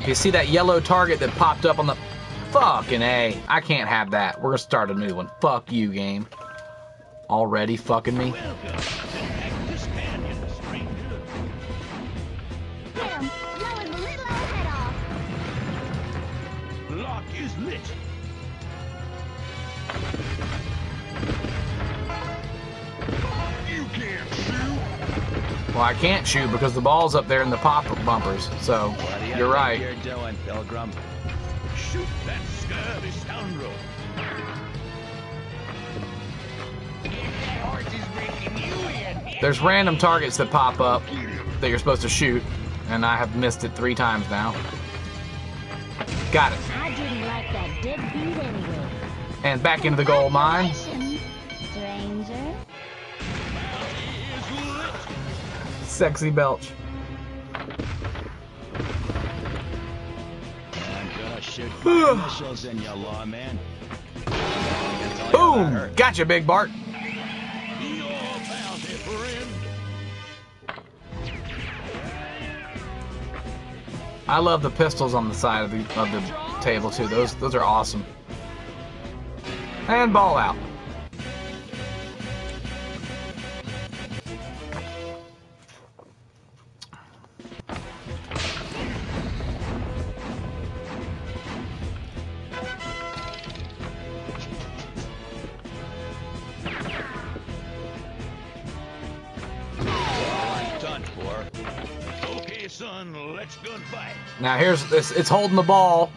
You see that yellow target that popped up on the... Fucking A. I can't have that. We're gonna start a new one. Fuck you, game. Already fucking me. Lock is lit. You can't shoot. Well, I can't shoot because the ball's up there in the pop bumpers. So, you're right. What are you doing, Pilgrim? Shoot that scurvy scoundrel. There's random targets that pop up that you're supposed to shoot, and I have missed it 3 times now. Got it. I didn't like that deadbeat anyway. And back into the gold mine. Stranger. Sexy belch. I'm gonna shoot my initials in you, lawman. Boom! Gotcha, Big Bart. I love the pistols on the side of the table too. Those are awesome. And ball out. Son, let's go and fight. Now here's this. It's holding the ball,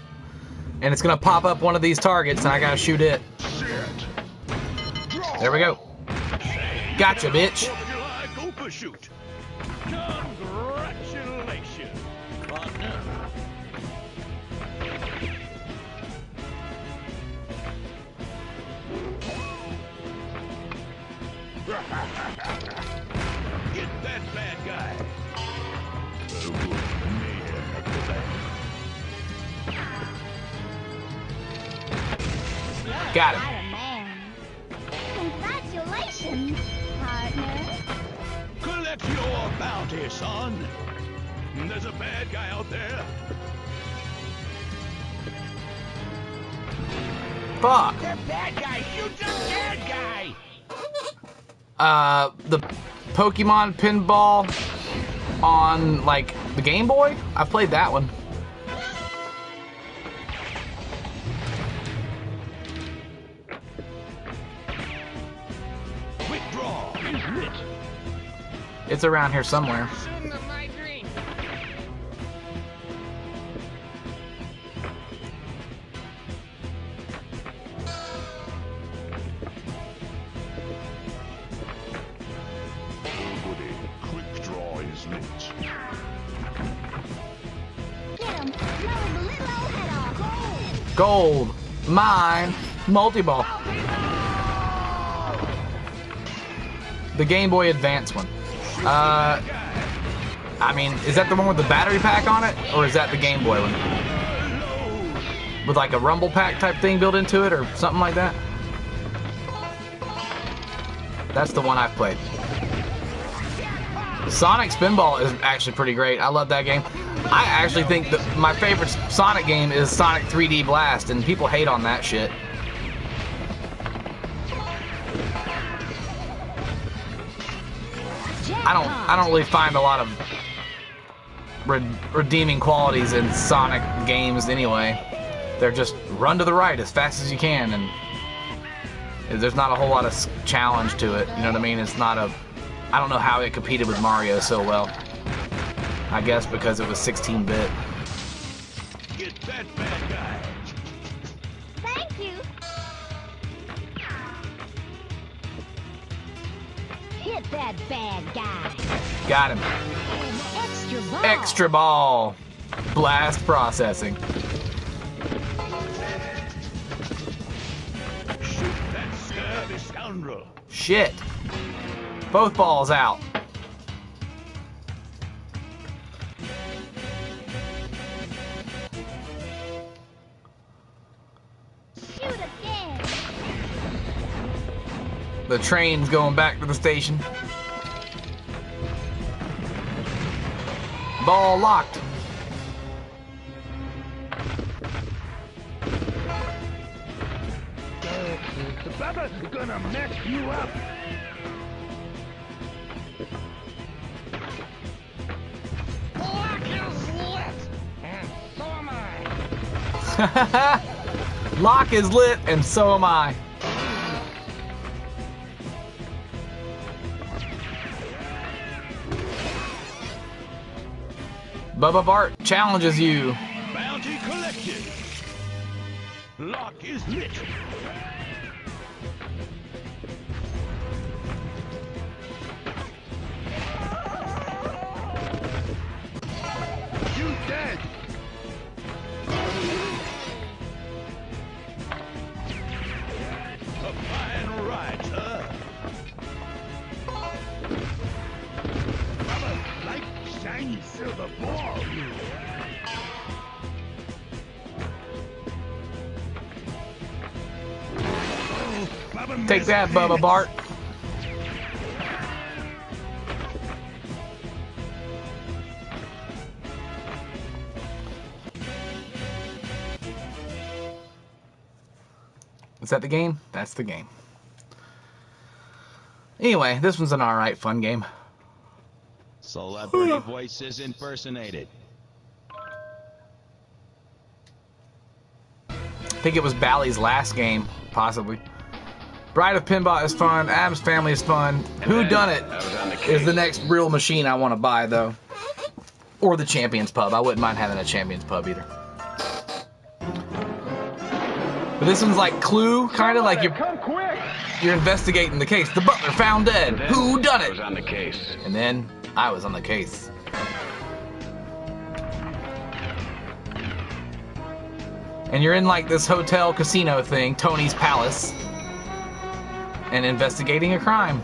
and it's gonna pop up one of these targets, and I gotta shoot it. There we go. Gotcha, bitch. Shoot. Congratulations, partner. Got him. Spider-Man. Congratulations, partner. Collect your bounty, son. There's a bad guy out there. Fuck. The bad guy! Shoot the bad guy! The Pokemon Pinball on, like, the Game Boy? I played that one. Withdraw is lit. It's around here somewhere. Goody. Quick draw is lit. Get him. Blow the little old head off. Gold. Mine. Multi-ball. The Game Boy Advance one. I mean, is that the one with the battery pack on it? Or is that the Game Boy one? With like a rumble pack type thing built into it or something like that? That's the one I've played. Sonic Spinball is actually pretty great. I love that game. I actually think that my favorite Sonic game is Sonic 3D Blast, and people hate on that shit. I don't really find a lot of redeeming qualities in Sonic games anyway. They're just run to the right as fast as you can, and there's not a whole lot of challenge to it. You know what I mean? It's not a... I don't know how it competed with Mario so well. I guess because it was 16-bit. Get that bad guy. Thank you. Hit that bad guy. Got him. Extra ball. Extra ball. Blast processing. Shoot that scurvy scoundrel. Shit. Both balls out. Shoot again. The train's going back to the station. Ball locked. The Bubba's gonna mess you up! Lock is lit! And so am I! Lock is lit, and so am I. Bubba Bart challenges you. Bounty collected. Lock is lit. You dead. A fine ride, sir. Bubba, like shiny silver ball. Oh, Bubba Take that, Bubba misses. Bart. Is that the game? That's the game. Anyway, this one's an alright fun game. Celebrity voices impersonated. I think it was Bally's last game, possibly. Bride of Pinball is fun. Adam's Family is fun. Who Done It is the next real machine I want to buy, though. Or the Champions Pub. I wouldn't mind having a Champions Pub either. But this one's like Clue, kind of like you're investigating the case. The butler found dead. Who done it? On the case. And then I was on the case. And you're in like this hotel casino thing, Tony's Palace, and investigating a crime.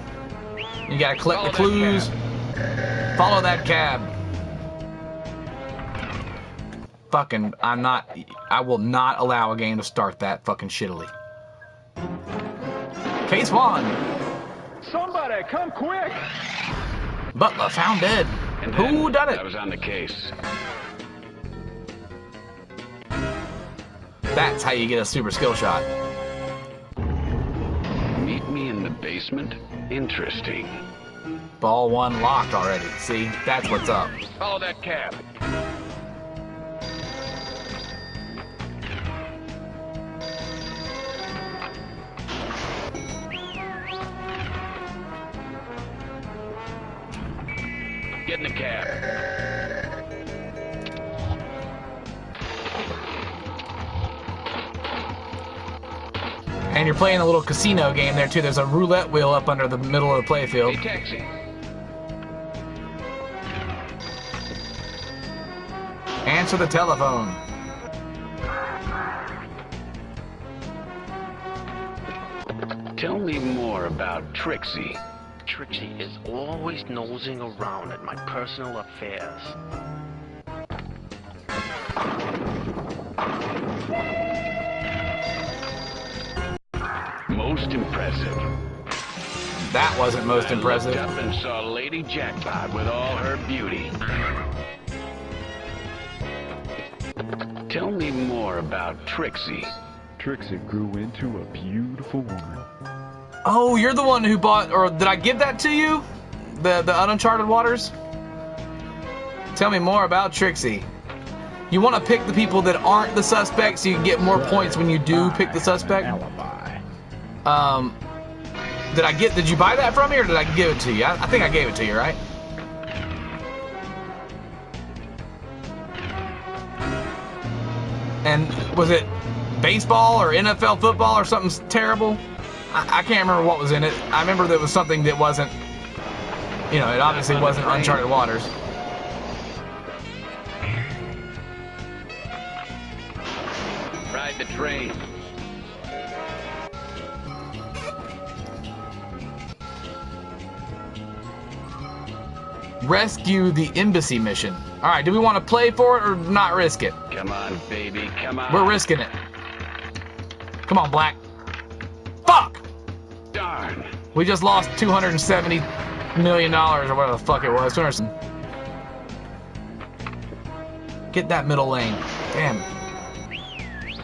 You gotta collect the clues. Follow that cab. Fucking, I will not allow a game to start that fucking shittily. Case 1. Somebody, come quick! Butler found dead. And Who done it? I was on the case. That's how you get a super skill shot. Meet me in the basement? Interesting. Ball 1 locked already. See, that's what's up. Follow that cab. Get in the cab. And you're playing a little casino game there too. There's a roulette wheel up under the middle of the playfield. Hey, taxi. Answer the telephone. Tell me more about Trixie. Trixie is always nosing around at my personal affairs. Most impressive. That wasn't most impressive. I looked up and saw Lady Jackpot with all her beauty. Tell me more about Trixie. Trixie grew into a beautiful woman. Oh, you're the one who bought, or did I give that to you? The Uncharted Waters? Tell me more about Trixie. You want to pick the people that aren't the suspects so you can get more points when you do pick the suspect? Did you buy that from me or did I give it to you? I think I gave it to you, right? And was it baseball or NFL football or something terrible? I can't remember what was in it. I remember there was something that wasn't, it obviously wasn't Uncharted Waters. Ride the train. Rescue the embassy mission. All right, do we want to play for it or not risk it? Come on, baby, come on. We're risking it. Come on, Black. Fuck! Darn. We just lost $270 million or whatever the fuck it was. Get that middle lane. Damn.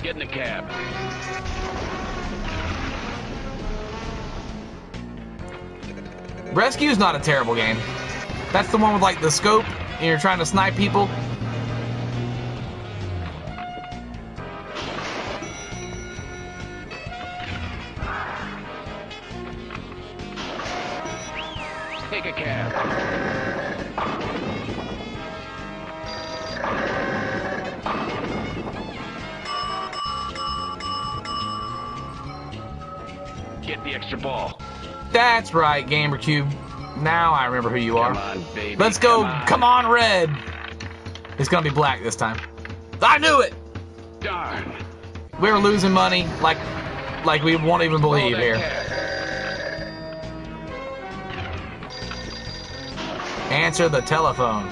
Get in the cab. Rescue's not a terrible game. That's the one with like the scope and you're trying to snipe people. Take a cab. Get the extra ball. That's right, GamerCube. Now I remember who you are. Come on, baby. Let's go. Come on, Red. It's gonna be Black this time. I knew it. Darn. We were losing money like we won't even believe here. Answer the telephone.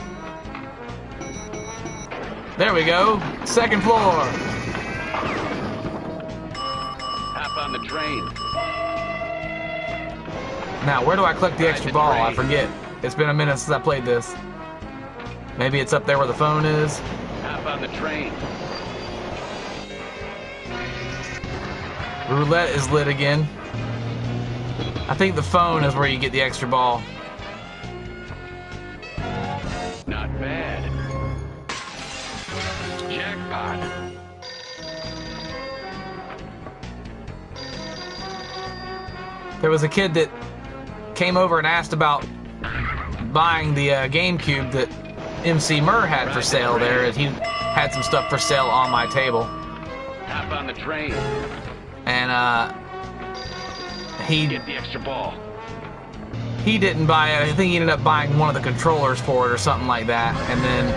There we go. Second floor. Hop on the train. Now, where do I collect the extra ball? I forget. It's been a minute since I played this. Maybe it's up there where the phone is. Hop on the train. Roulette is lit again. I think the phone is where you get the extra ball. Not bad. Jackpot. There was a kid that came over and asked about buying the GameCube that MC Murr had for sale there, and he had some stuff for sale on my table. Hop on the train. And he Get the extra ball. he didn't buy it. I think he ended up buying one of the controllers for it or something like that. And then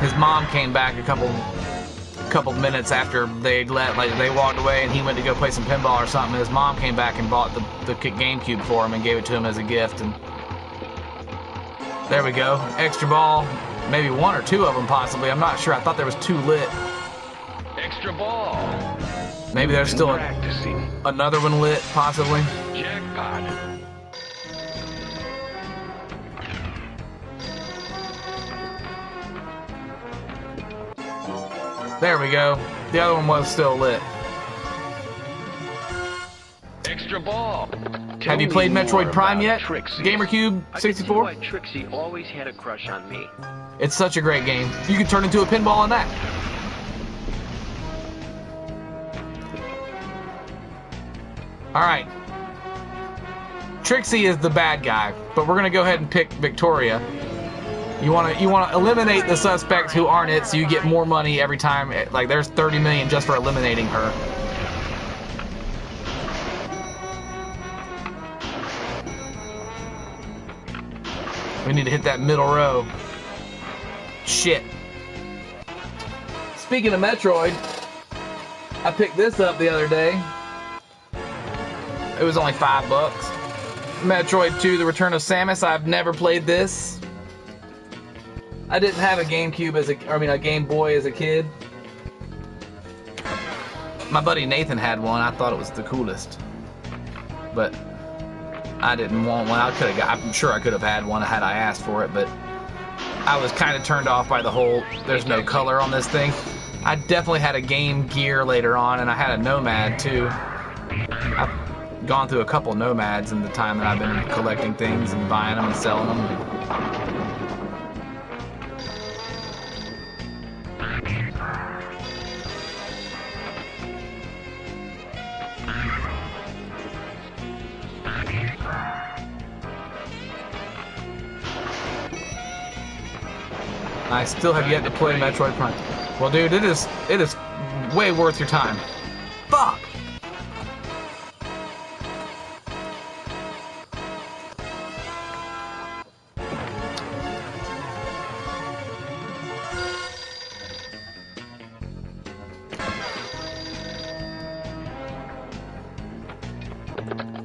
his mom came back a couple minutes after they walked away, and he went to go play some pinball or something. His mom came back and bought the GameCube for him and gave it to him as a gift. And there we go, extra ball, maybe one or two of them possibly. I'm not sure. I thought there was two lit. Extra ball. Maybe there's still practicing. another one lit, possibly. Jackpot. There we go. The other one was still lit. Extra ball. Have you played Metroid Prime yet? Trixie. GamerCube I can see 64? why Trixie always had a crush on me. It's such a great game. You can turn into a pinball on that. Alright. Trixie is the bad guy, but we're gonna go ahead and pick Victoria. You wanna eliminate the suspects who aren't it, so you get more money every time. Like there's 30 million just for eliminating her. We need to hit that middle row. Shit. Speaking of Metroid, I picked this up the other day. It was only $5. Metroid 2, The Return of Samus. I've never played this. I didn't have a GameCube a Game Boy as a kid. My buddy Nathan had one. I thought it was the coolest. But I didn't want one. I'm sure I could have had one had I asked for it, but I was kind of turned off by the whole there's no color on this thing. I definitely had a Game Gear later on, and I had a Nomad too. I've gone through a couple Nomads in the time that I've been collecting things and buying them and selling them. I still have yet to play Metroid Prime. Well, dude, it is way worth your time. Fuck!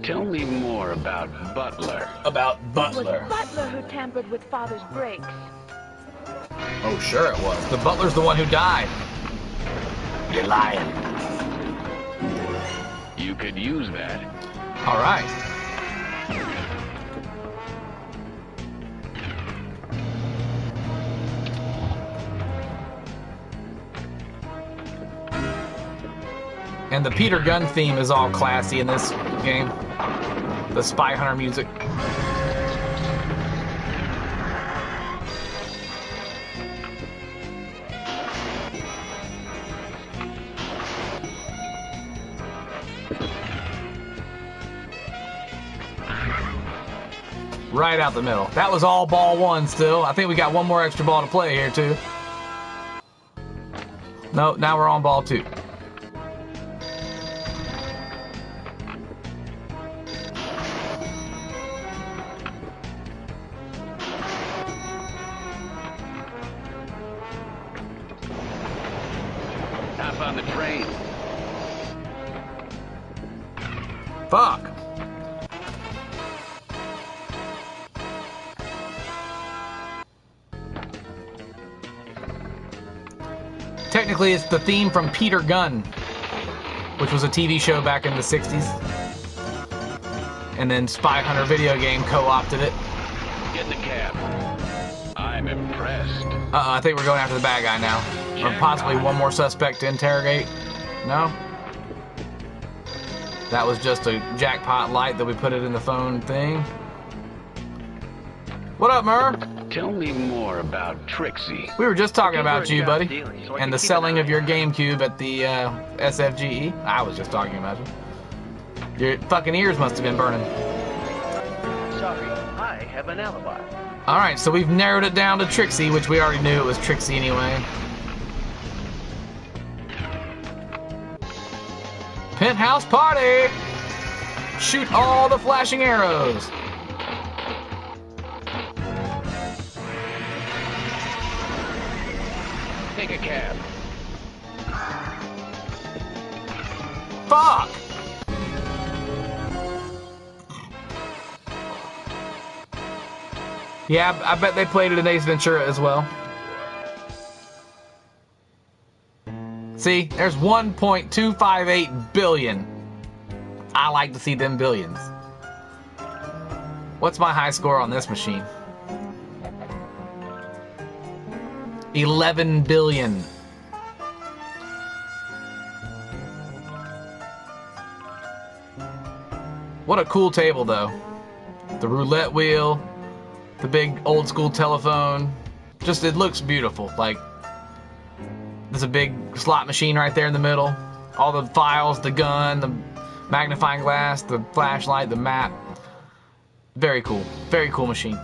Tell me more about Butler. About It Butler. was Butler who tampered with Father's brakes. Oh, sure it was. The Butler's the one who died. You're lying. You could use that. All right. And the Peter Gunn theme is all classy in this game. The Spy Hunter music. Right out the middle. That was all ball one still. I think we got one more extra ball to play here too. No, now we're on ball two. Hop on the train. Fuck. Technically, it's the theme from Peter Gunn, which was a TV show back in the 60s. And then Spy Hunter video game co-opted it. Get in the cab. I'm impressed. I think we're going after the bad guy now. Or possibly one more suspect to interrogate. No? That was just a jackpot light that we put it in the phone thing. What up, Mur? Tell me more about Trixie. We were just talking about you, buddy. And the selling of your GameCube at the SFGE. I was just talking about you. Your fucking ears must have been burning. Sorry, I have an alibi. Alright, so we've narrowed it down to Trixie, which we already knew it was Trixie anyway. Penthouse party! Shoot all the flashing arrows! Take a cab. Fuck! Yeah, I bet they played it in Ace Ventura as well. See, there's 1.258 billion. I like to see them billions. What's my high score on this machine? 11 billion. What a cool table, though. The roulette wheel, the big old school telephone. Just, it looks beautiful. Like, there's a big slot machine right there in the middle. All the files, the gun, the magnifying glass, the flashlight, the map. Very cool. Very cool machine.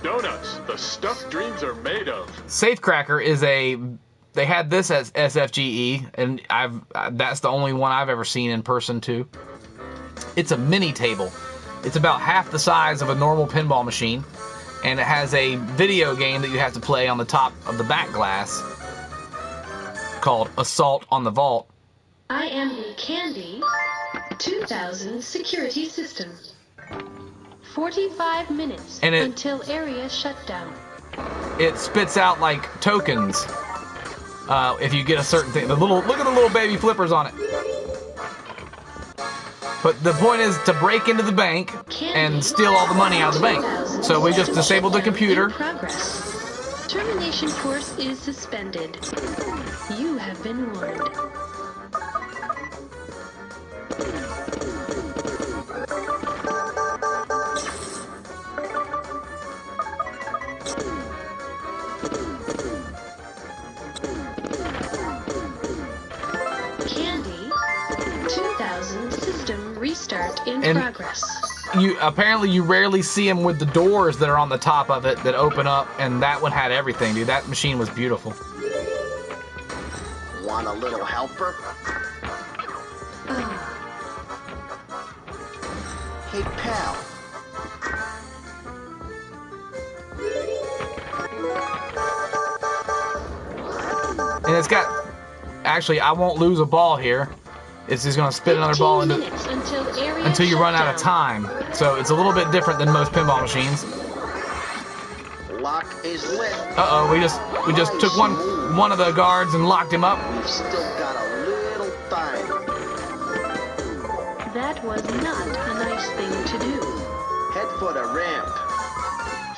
Donuts, the stuff dreams are made of. Safecracker is a... They had this as SFGE, and that's the only one I've ever seen in person too. It's a mini table. It's about half the size of a normal pinball machine, and it has a video game that you have to play on the top of the back glass called Assault on the Vault. I am in Candy 2000 security system. 45 minutes until area shutdown. It spits out like tokens. If you get a certain thing, look at the little baby flippers on it. But the point is to break into the bank and steal all the money out of the bank. So we just disabled the computer. Termination course is suspended. You have been warned. Restart in progress. Apparently you rarely see them with the doors that are on the top of it that open up, and that one had everything, dude. That machine was beautiful. Want a little helper? Hey, pal. And it's got... Actually, I won't lose a ball here. It's just going to spit another ball until you run out of time. So it's a little bit different than most pinball machines. Lock is lit. Uh-oh, we just took one of the guards and locked him up. We've still got a little time. That was not a nice thing to do. Head for the ramp.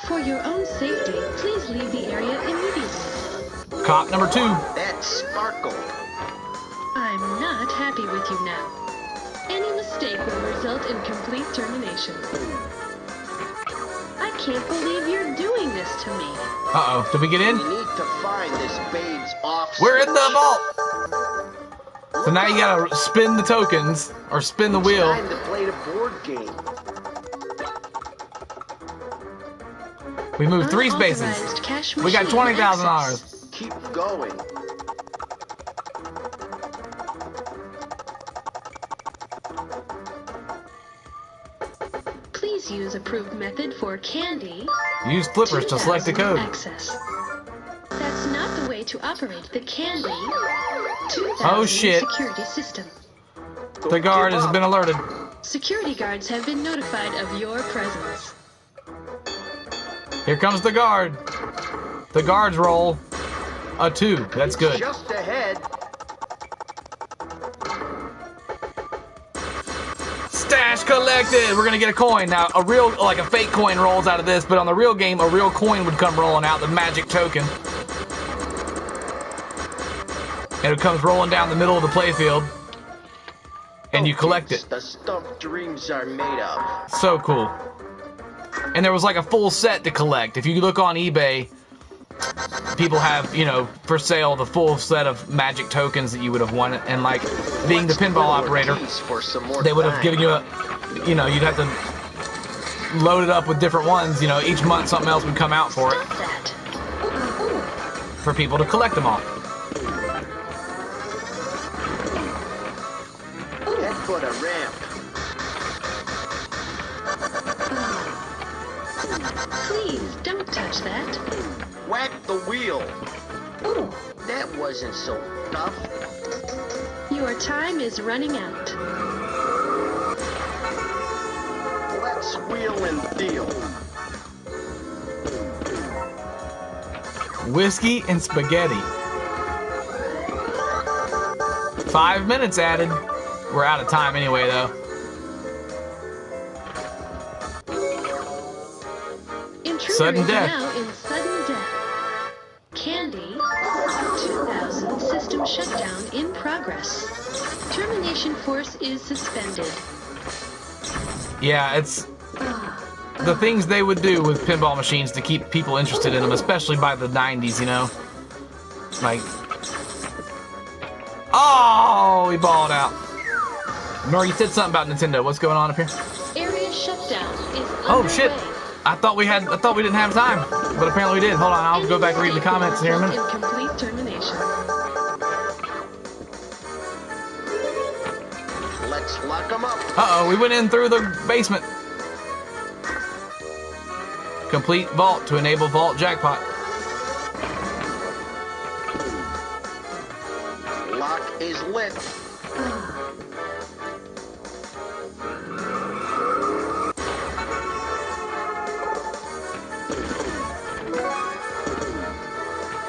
For your own safety, please leave the area immediately. Cop number 2. That's Sparkle. I'm not happy with you now. Any mistake will result in complete termination. I can't believe you're doing this to me. Uh-oh, did we get in? We need to find this babe's off. We're in the vault! So now you gotta spin the tokens, or spin the wheel. It's time to play the board game. We moved 3 spaces. We got $20,000. Keep going. Please use approved method for Candy. Use flippers to select the code. Access. That's not the way to operate the Candy 2000 oh shit. security system. The guard has been alerted. Security guards have been notified of your presence. Here comes the guard. The guards roll a 2. That's good. Just ahead. Stash collected. We're gonna get a coin now. A real, like a fake coin, rolls out of this, but on the real game, a real coin would come rolling out. The magic token, and it comes rolling down the middle of the playfield, and you collect it. The stuff dreams are made of. So cool. And there was like a full set to collect. If you look on eBay, people have, you know, for sale the full set of magic tokens that you would have won. And like being the pinball operator, they would have given you a, you know, you'd have to load it up with different ones. You know, each month something else would come out for it, for people to collect them all. Head for the ramp. Please don't touch that. Whack the wheel. Ooh, that wasn't so tough. Your time is running out. Let's wheel and deal. Whiskey and spaghetti. 5 minutes added. We're out of time anyway, though. Intruder Sudden is death. now in sudden death. Candy, 2000 system shutdown in progress. Termination force is suspended. Yeah, it's the things they would do with pinball machines to keep people interested in them, especially by the 90s, you know? Like... Oh, we balled out. Nor, you said something about Nintendo. What's going on up here? Area shutdown is Oh, underway. shit. I thought we didn't have time, but apparently we did. Hold on, I'll go back and read the comments here in a minute. Incomplete termination. Let's lock them up. Uh-oh, we went in through the basement. Complete vault to enable vault jackpot. Lock is lit.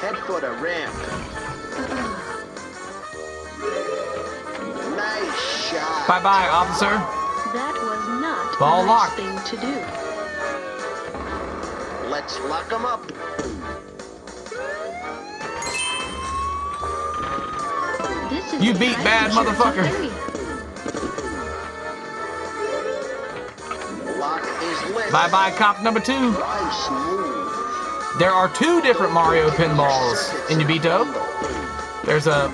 Head for the ramp. Nice shot. Bye-bye, officer. That was not Ball a nice locked. thing to do. Let's lock them up. This is You the beat high bad, security motherfucker. area. Lock is lit. Bye-bye, cop number 2. Nice move. There are 2 different Mario pinballs in Yubito. There's a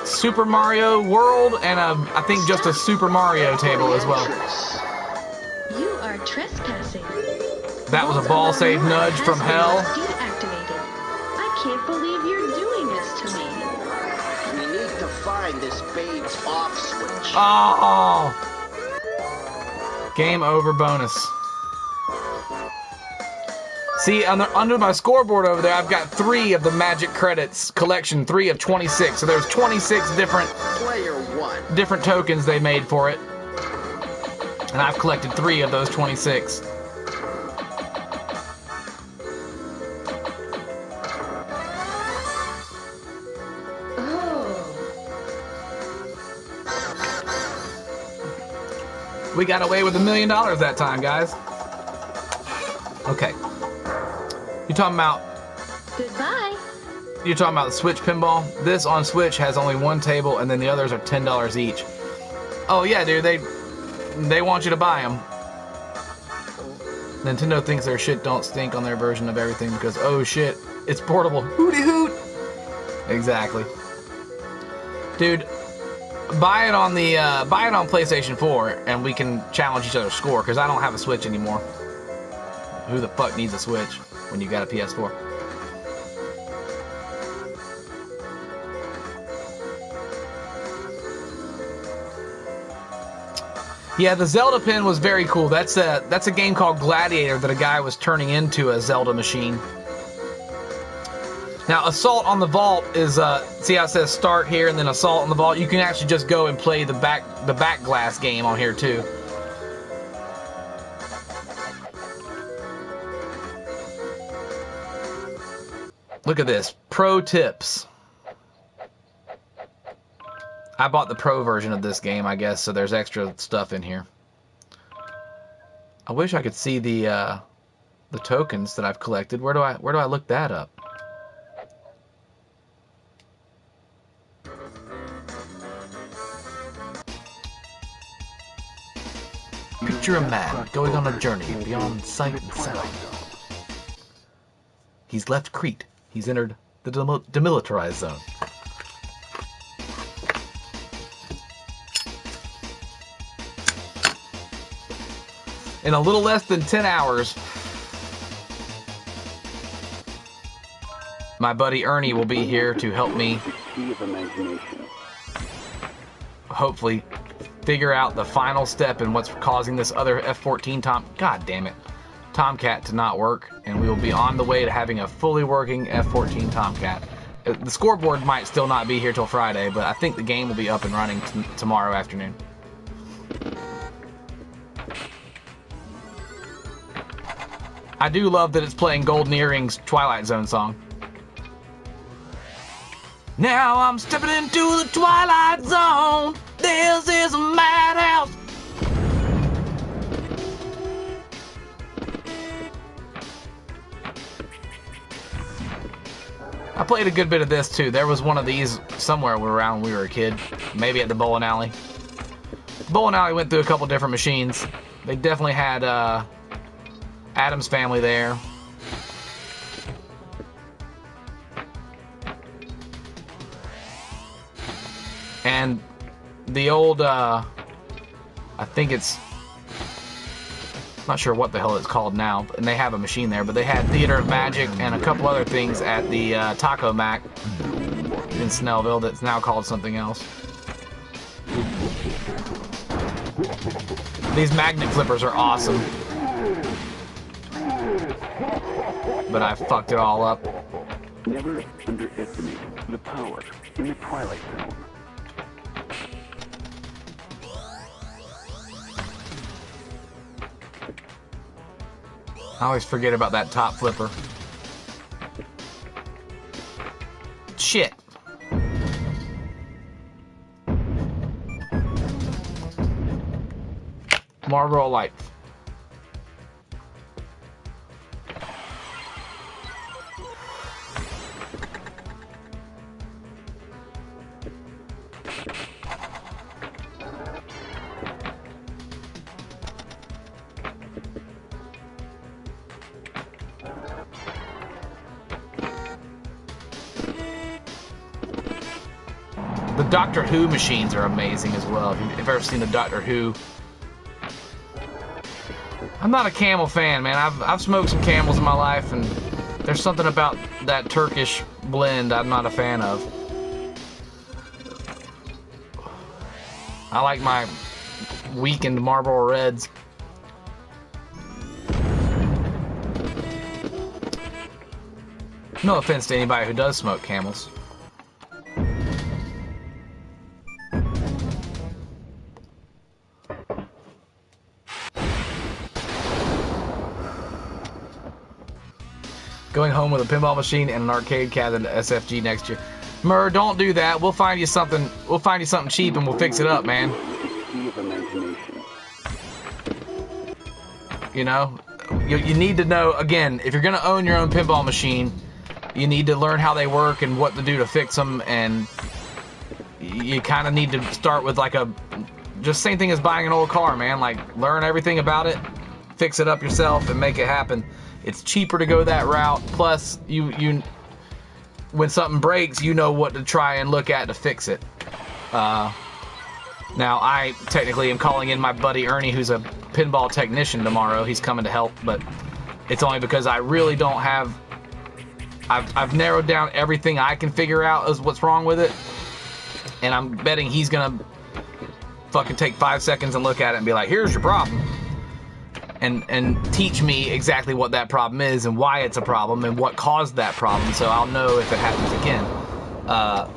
Super Mario World and I think just a Super Mario table as well. You are trespassing. That was a ball save nudge from hell. Deactivated. I can't believe you're doing this to me. We need to find this babe's off switch. Oh! Game over bonus. See, under my scoreboard over there, I've got 3 of the Magic Credits collection, 3 of 26. So there's 26 different Player 1. different tokens they made for it. And I've collected 3 of those 26. We got away with $1 million that time, guys. Okay. You're talking about Goodbye. You're talking about the Switch pinball? This on Switch has only 1 table, and then the others are $10 each. Oh yeah, dude, they want you to buy them. Nintendo thinks their shit don't stink on their version of everything because, oh shit, it's portable. Hooty hoot! Exactly. Dude, buy it on PlayStation 4, and we can challenge each other's score, because I don't have a Switch anymore. Who the fuck needs a Switch when you got a PS4? Yeah, the Zelda pin was very cool. That's a game called Gladiator that a guy was turning into a Zelda machine. Now, Assault on the Vault is, see how it says start here and then Assault on the Vault? You can actually just go and play the back glass game on here too. Look at this. Pro tips. I bought the pro version of this game, I guess, so there's extra stuff in here. I wish I could see the tokens that I've collected. Where do I look that up? Picture a man going on a journey beyond sight and sound. He's left Crete. He's entered the demilitarized zone. In a little less than 10 hours, my buddy Ernie will be here to help me hopefully figure out the final step in what's causing this other F14 Tomcat to not work, and we will be on the way to having a fully working F14 Tomcat. The scoreboard might still not be here till Friday, but I think the game will be up and running tomorrow afternoon. I do love that it's playing Golden Earrings' Twilight Zone song. Now I'm stepping into the Twilight Zone. This is a madhouse. I played a good bit of this too. There was one of these somewhere around when we were a kid. Maybe at the bowling alley. The bowling alley went through a couple different machines. They definitely had Addams Family there. And the old, I think it's, not sure what the hell it's called now, and they have a machine there, but they had Theater of Magic and a couple other things at the Taco Mac in Snellville that's now called something else. These magnet flippers are awesome. But I fucked it all up. Never underestimate the power in the Twilight Zone. I always forget about that top flipper. Shit. Marlboro Light. The Doctor Who machines are amazing as well. If you've ever seen the Doctor Who. I'm not a Camel fan, man. I've smoked some Camels in my life, and there's something about that Turkish blend I'm not a fan of. I like my weakened Marlboro Reds. No offense to anybody who does smoke Camels. Going home with a pinball machine and an arcade cabinet at SFG next year. Murr, don't do that. We'll find you something. We'll find you something cheap and we'll fix it up, man. You know, you need to know, again, if you're gonna own your own pinball machine, you need to learn how they work and what to do to fix them, and you kind of need to start with like a, just same thing as buying an old car, man. Like, learn everything about it, fix it up yourself, and make it happen. It's cheaper to go that route. Plus, you when something breaks, you know what to try and look at to fix it. Now, I technically am calling in my buddy Ernie, who's a pinball technician tomorrow. He's coming to help, but it's only because I really don't have. I've narrowed down everything I can figure out as what's wrong with it, and I'm betting he's gonna fucking take 5 seconds and look at it and be like, "Here's your problem." And teach me exactly what that problem is and why it's a problem and what caused that problem, so I'll know if it happens again. I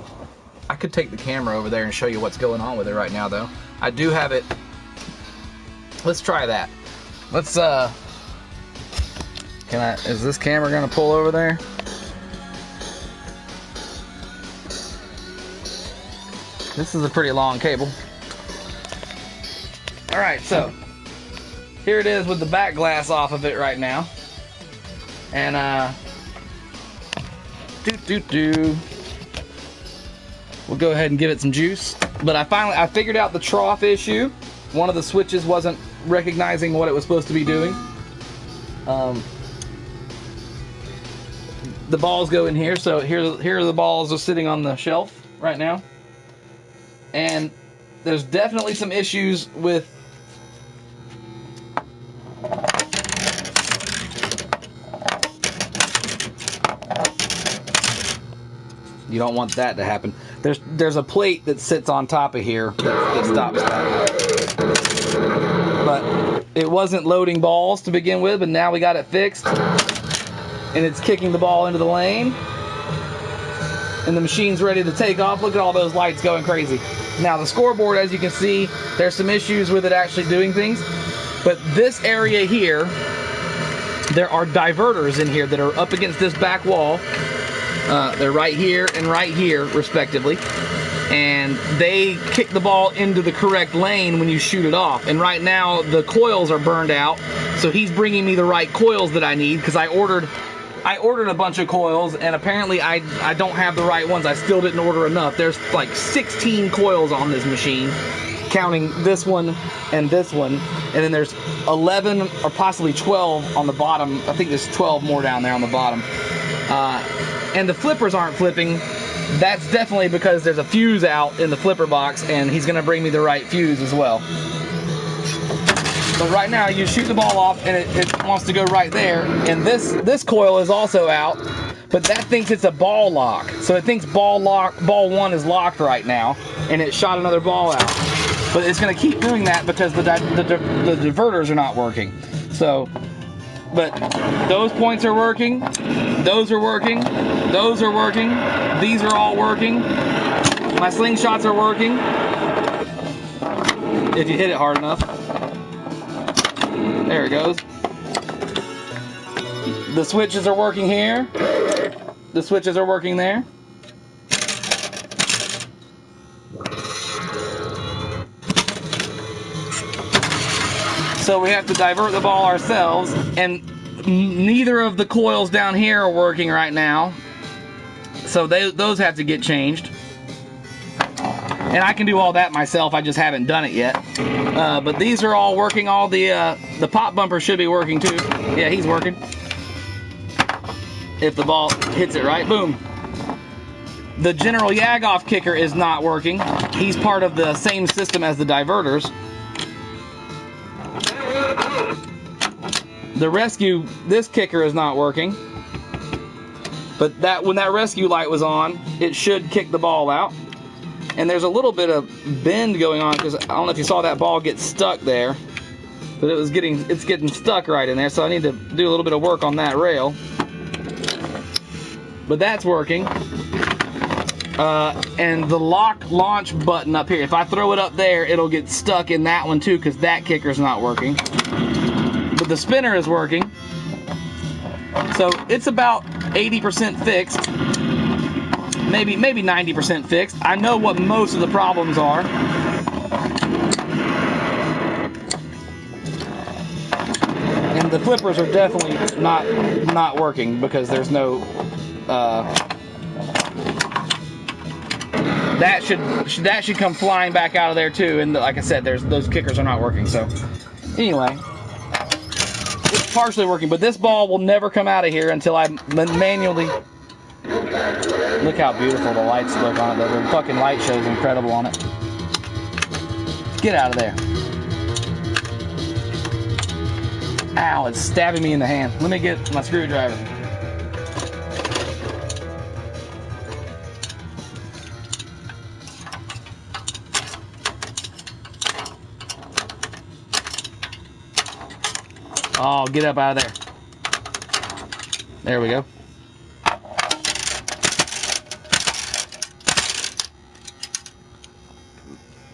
could take the camera over there and show you what's going on with it right now, though. I do have it. Let's try that. Let's is this camera gonna pull over there? This is a pretty long cable. Alright, so here it is with the back glass off of it right now. And we'll go ahead and give it some juice. But I figured out the trough issue. One of the switches wasn't recognizing what it was supposed to be doing. The balls go in here, so here are the balls are sitting on the shelf right now. And there's definitely some issues with you don't want that to happen. There's a plate that sits on top of here that stops that. But it wasn't loading balls to begin with, but now we got it fixed. And it's kicking the ball into the lane. And the machine's ready to take off. Look at all those lights going crazy. Now the scoreboard, as you can see, there's some issues with it actually doing things. But this area here there are diverters in here that are up against this back wall. They're right here and right here, respectively. And they kick the ball into the correct lane when you shoot it off. And right now, the coils are burned out, so he's bringing me the right coils that I need, because I ordered a bunch of coils, and apparently I don't have the right ones. I still didn't order enough. There's like 16 coils on this machine, counting this one and this one, and then there's 11 or possibly 12 on the bottom. I think there's 12 more down there on the bottom. And the flippers aren't flipping. That's definitely because there's a fuse out in the flipper box, and he's gonna bring me the right fuse as well. But right now, you shoot the ball off, and it wants to go right there. And this coil is also out, but that thinks it's a ball lock. So it thinks ball 1 is locked right now, and it shot another ball out. But it's gonna keep doing that because the diverters are not working. So, but those points are working, those are working, those are working, these are all working, my slingshots are working, if you hit it hard enough. There it goes. The switches are working here, the switches are working there. So we have to divert the ball ourselves, and neither of the coils down here are working right now. So those have to get changed. And I can do all that myself, I just haven't done it yet. But these are all working, all the pop bumper should be working too. Yeah, he's working. If the ball hits it right, boom. The general Yagoff kicker is not working. He's part of the same system as the diverters. The rescue, this kicker is not working, but when that rescue light was on, it should kick the ball out. And there's a little bit of bend going on, because I don't know if you saw that ball get stuck there, but it's getting stuck right in there, so I need to do a little bit of work on that rail. But that's working. And the lock launch button up here, if I throw it up there, it'll get stuck in that one too, because that kicker's not working. But the spinner is working. So it's about 80% fixed. Maybe 90% fixed. I know what most of the problems are. And the flippers are definitely not working, because there's no that should come flying back out of there too, and like I said, those kickers are not working. So anyway, it's partially working, but this ball will never come out of here until I manually. Look how beautiful the lights look on it. The fucking light show is incredible on it. Get out of there. Ow, it's stabbing me in the hand. Let me get my screwdriver. Oh, get up out of there. There we go.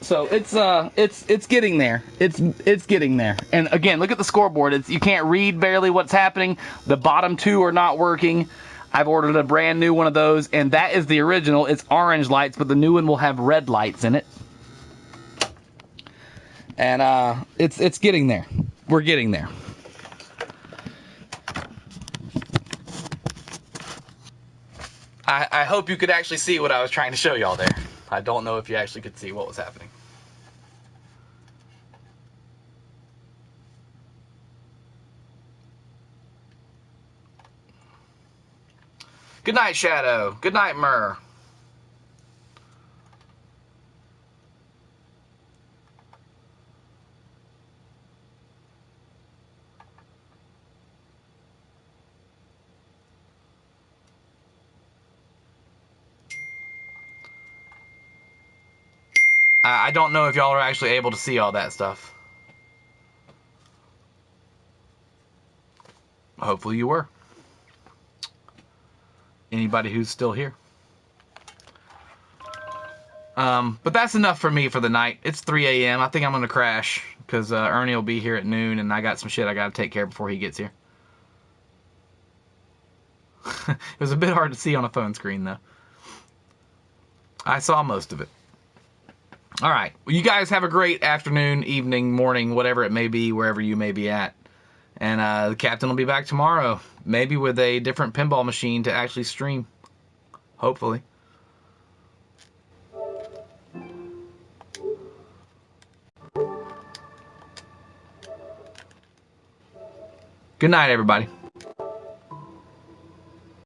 So it's getting there. It's getting there. And again, look at the scoreboard. You can't read barely what's happening. The bottom two are not working. I've ordered a brand new one of those, and that is the original. It's orange lights, but the new one will have red lights in it. And it's getting there. We're getting there. I hope you could actually see what I was trying to show y'all there. I don't know if you actually could see what was happening. Good night, Shadow. Good night, Myrrh. I don't know if y'all are actually able to see all that stuff. Hopefully you were. Anybody who's still here. But that's enough for me for the night. It's 3 a.m. I think I'm going to crash because Ernie will be here at noon, and I got some shit I got to take care of before he gets here. It was a bit hard to see on a phone screen, though. I saw most of it. All right. Well, you guys have a great afternoon, evening, morning, whatever it may be, wherever you may be at. And the Captain will be back tomorrow, maybe with a different pinball machine to actually stream. Hopefully. Good night, everybody.